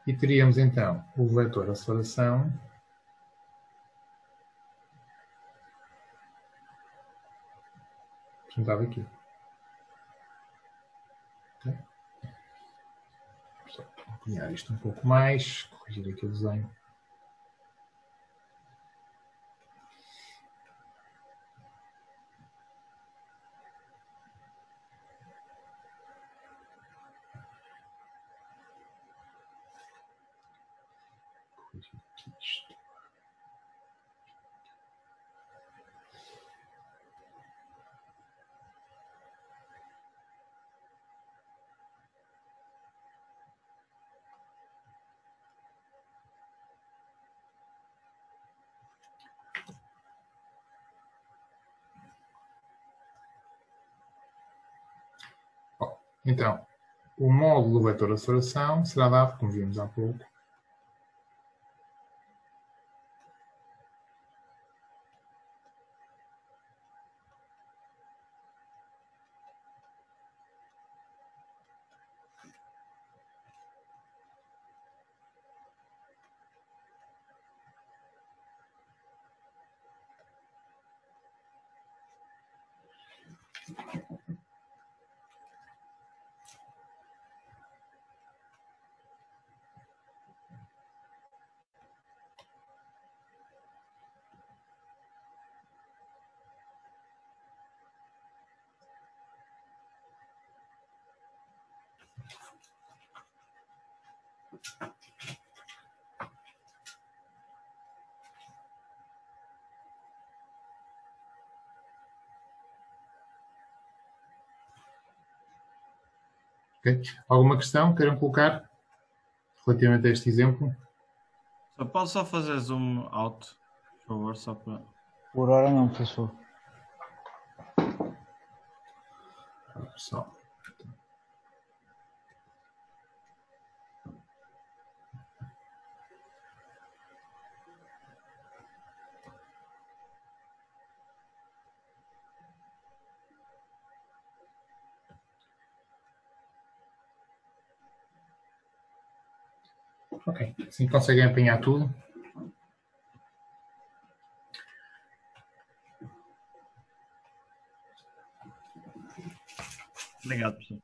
e teríamos então o vetor aceleração representado aqui. Okay? Só ampliar isto um pouco mais, corrigir aqui o desenho. Corrigir aqui isto. Então, o módulo do vetor de aceleração será dado, como vimos há pouco, okay? Alguma questão que queiram colocar relativamente a este exemplo? Posso só fazer zoom out, por favor, só para... Por hora não, professor. Só. Ok, assim conseguem apanhar tudo. Obrigado, professor.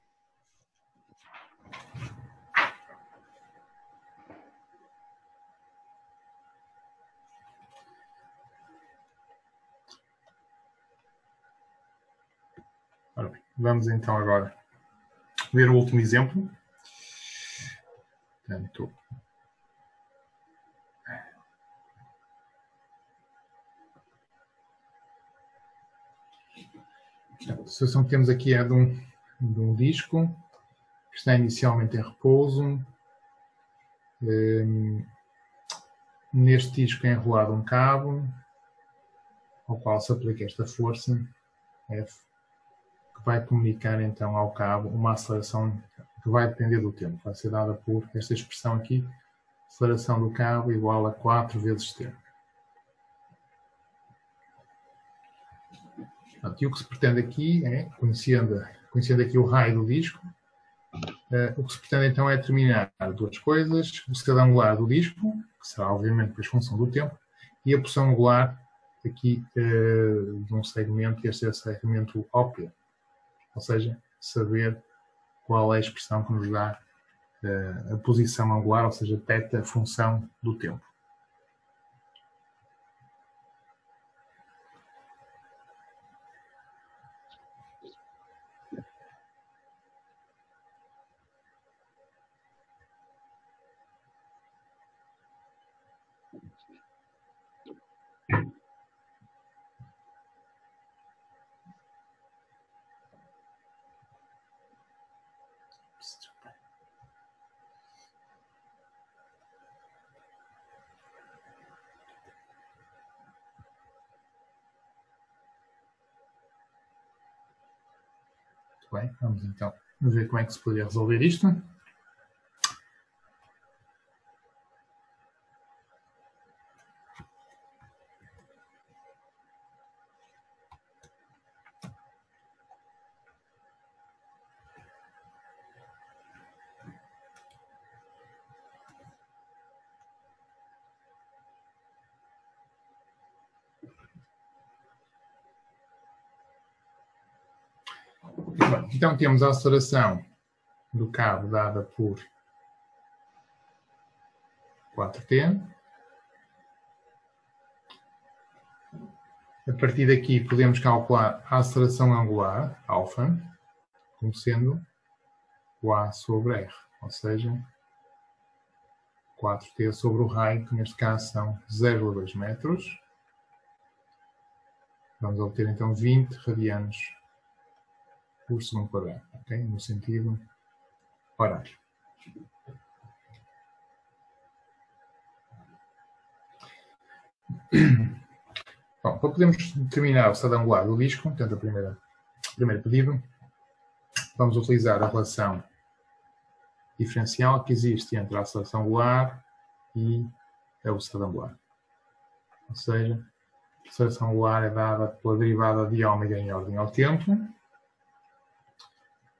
Ora bem, vamos então agora ver o último exemplo. Portanto, a situação que temos aqui é de um disco que está inicialmente em repouso. Neste disco é enrolado um cabo ao qual se aplica esta força F, que vai comunicar então ao cabo uma aceleração que vai depender do tempo. Vai ser dada por esta expressão aqui, aceleração do cabo igual a 4 vezes tempo. E o que se pretende aqui é, conhecendo aqui o raio do disco, o que se pretende então é determinar duas coisas: o segredo angular do disco, que será obviamente depois função do tempo, e a posição angular aqui de um segmento, este é o segmento OP, ou seja, saber qual é a expressão que nos dá a posição angular, ou seja, θ, função do tempo. Bem, vamos então ver como é que se poderia resolver isto. Bem, então temos a aceleração do cabo dada por 4t. A partir daqui podemos calcular a aceleração angular, alfa, como sendo o A sobre R, ou seja, 4t sobre o raio, que neste caso são 0,2 metros. Vamos obter então 20 radianos por segundo quadrado, ok? No sentido horário. Bom, para podermos determinar o estado angular do disco, portanto, o primeiro pedido, vamos utilizar a relação diferencial que existe entre a aceleração angular e a velocidade angular. Ou seja, a aceleração angular é dada pela derivada de ômega em ordem ao tempo.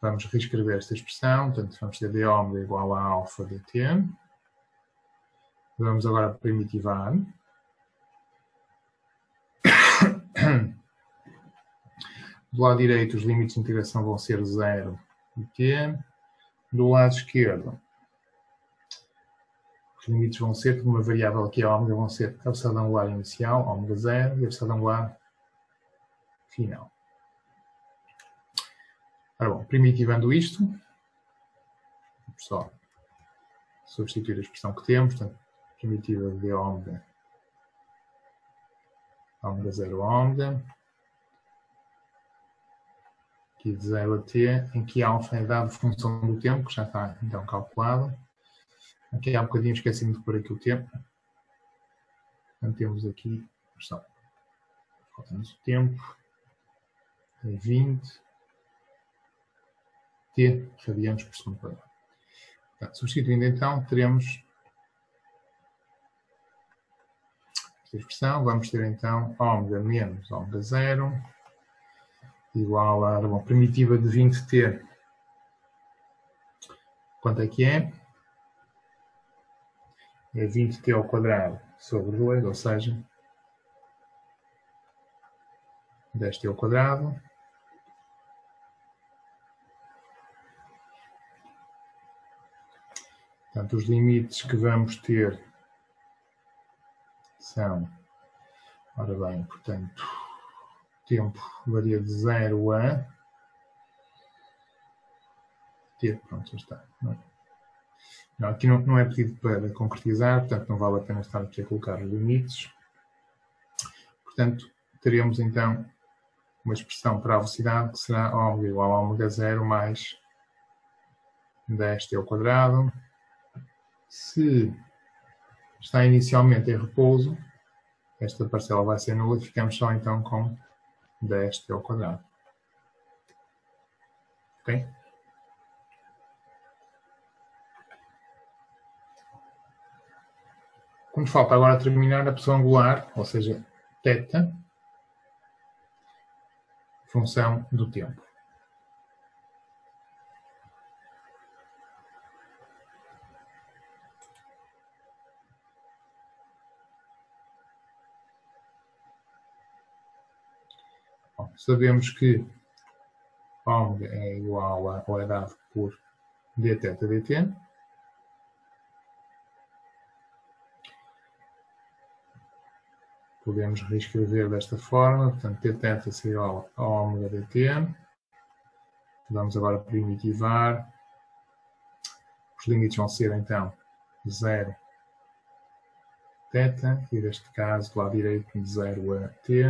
Vamos reescrever esta expressão, portanto, vamos ter d ômega igual a alfa dt. Vamos agora primitivar. Do lado direito, os limites de integração vão ser 0 e t. Do lado esquerdo, os limites vão ser, de uma variável aqui, a ômega, vão ser a velocidade angular inicial, ômega 0, e a velocidade angular final. Ora bom, primitivando isto, vamos só substituir a expressão que temos, portanto, primitiva de ômega, ômega 0 ômega, aqui de 0 a t, em que alfa é dado função do tempo, que já está então calculado. Aqui há um bocadinho esqueci-me de pôr aqui o tempo. Portanto, temos aqui, só, falta-nos o tempo, é 20 t radianos por segundo quadrado. Portanto, substituindo então, teremos esta expressão, vamos ter então ômega menos ômega 0 igual a, bom, primitiva de 20t. Quanto é que é? É 20t ao quadrado sobre 2, ou seja, 10t ao quadrado. Portanto, os limites que vamos ter são, ora bem, portanto, o tempo varia de 0 a t, pronto, já está. Não, aqui não é pedido para concretizar, portanto não vale a pena estar aqui a colocar os limites. Portanto, teremos então uma expressão para a velocidade que será ômega igual a ômega 0 mais 10t ao quadrado. Se está inicialmente em repouso, esta parcela vai ser nula e ficamos só então com 10t ao quadrado. Ok? Como falta agora terminar a posição angular, ou seja, θ, função do tempo. Bom, sabemos que ômega é igual ou é dado por dθ dt. Podemos reescrever desta forma, portanto, dθ será igual a ômega dt. Vamos agora primitivar. Os limites vão ser, então, 0 θ, e neste caso, do lado direito, de 0 a t.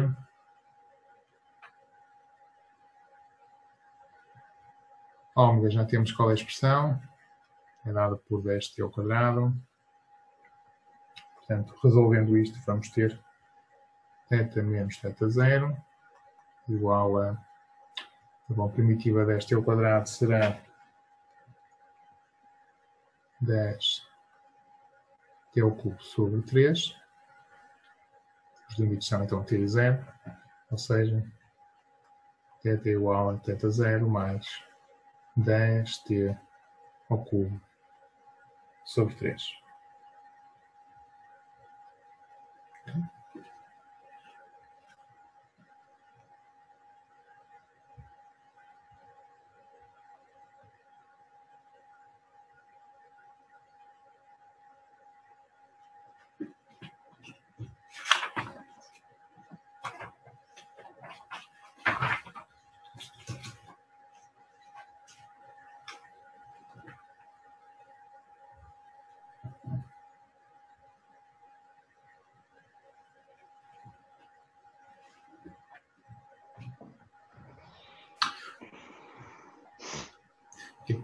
Ômega, já temos qual é a expressão, é dada por 10t ao quadrado. Portanto, resolvendo isto, vamos ter θ menos θ0 igual a, bom, primitiva 10t ao quadrado será 10t ao cubo sobre 3. Os limites são então t e 0, ou seja, θ igual a θ0 mais 10t ao cubo sobre 3.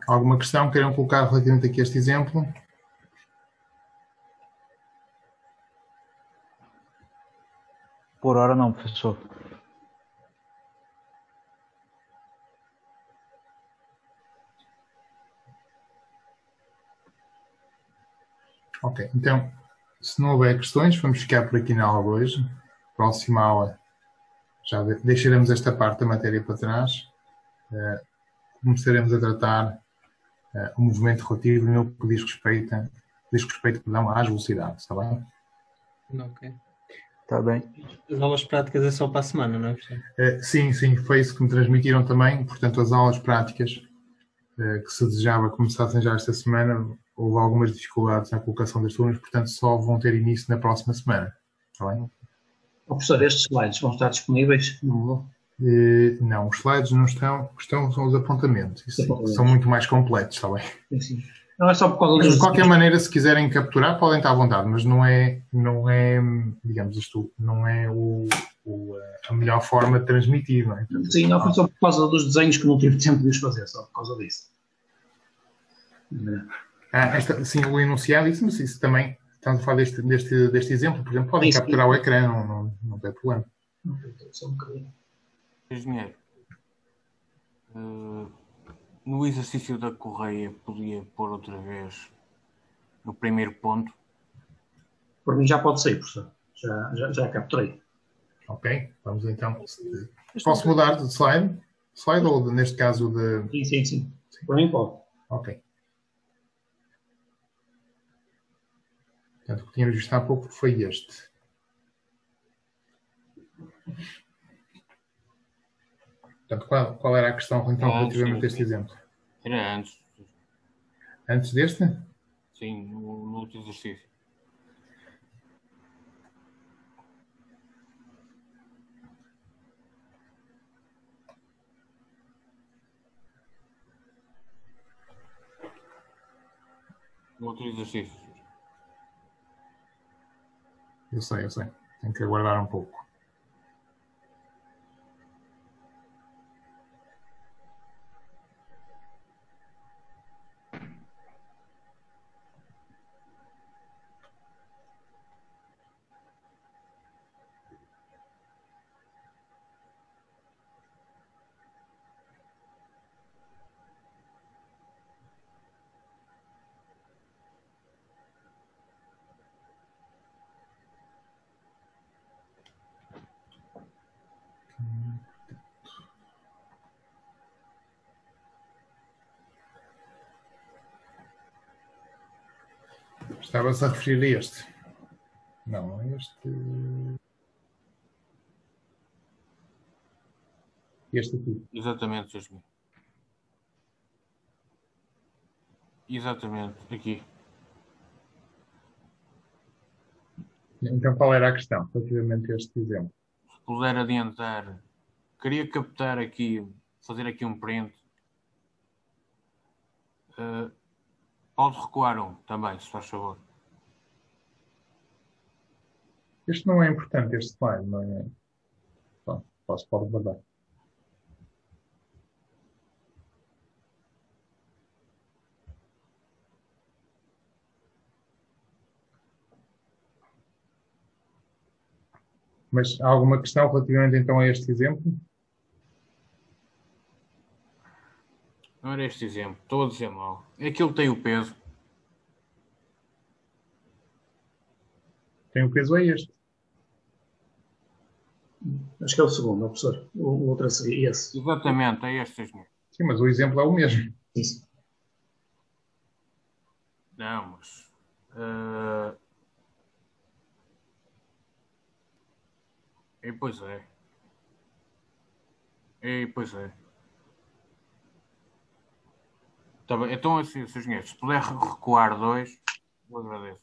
Alguma questão queiram colocar relativamente aqui a este exemplo? Por hora não, professor. Ok, então, se não houver questões, vamos ficar por aqui na aula hoje. Próxima aula, já deixaremos esta parte da matéria para trás. Começaremos a tratar o movimento relativo no que diz respeito às velocidades, está bem? Ok. Está bem. As aulas práticas é só para a semana, não é? Sim, foi isso que me transmitiram também. Portanto, as aulas práticas que se desejava começassem já esta semana, houve algumas dificuldades na colocação das turmas, portanto, só vão ter início na próxima semana. Está bem? Professor, estes slides vão estar disponíveis? Não vão? Não, os slides não estão são os apontamentos. Isso, são muito mais completos, está bem? Sim. Não é só por causa Mas, dos... de qualquer maneira, se quiserem capturar, podem estar à vontade, mas não é digamos isto, não é a melhor forma de transmitir, não é? Portanto, Sim, não foi só por causa dos desenhos que não tive tempo de os fazer, só por causa disso. Sim, o enunciado, isso também, estamos a falar deste exemplo, por exemplo, podem capturar o ecrã, não tem problema. Só um bocadinho. Engenheiro, no exercício da correia podia pôr outra vez no primeiro ponto? Por mim já pode ser, professor. Já capturei. Ok, vamos então. Posso mudar de slide? Slide ou neste caso de... Sim. Por mim pode. Ok. Portanto, o que tínhamos visto há pouco foi este. Portanto, qual era a questão então relativamente a este exemplo? Era antes. Antes deste? Sim, no outro exercício. No outro exercício. Eu sei. Tenho que aguardar um pouco. Estava-se a referir a este. Não, este... Este aqui. Exatamente, Jasmine. Exatamente, aqui. Então, qual era a questão relativamente a este exemplo? Se puder adiantar, queria captar aqui, fazer aqui um print. Pode recuar um também, se faz favor. Este não é importante, este slide, não é? Bom, pode guardar. Mas há alguma questão relativamente então a este exemplo? Não era este exemplo, estou a dizer mal. Aquilo tem o peso. Tem o peso é este. Acho que é o segundo, não, professor. O outro a seguir, esse. Exatamente, é este mesmo. Sim, mas o exemplo é o mesmo. Isso. Não, mas... E pois é. Tá bem. Então, assim, Sr. Engenheiro, se puder recuar 2, eu agradeço.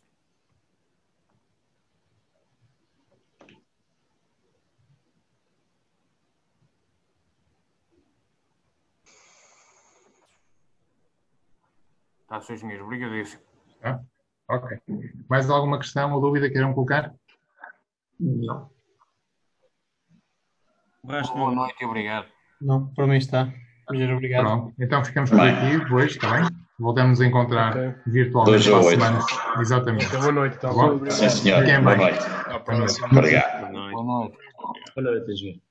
Tá, Sr. Engenheiro, obrigadíssimo. Ah, ok. Mais alguma questão ou dúvida que queiram colocar? Não. Boa noite e obrigado. Não, para mim está. Obrigado. Pronto, então ficamos por aqui depois, está bem? Voltamos a encontrar virtualmente para a semana. Exatamente. Boa noite, tá bom? bom? Sim, senhor. Boa noite. Até a próxima. Obrigado. Boa noite. Boa noite, Engenheiro.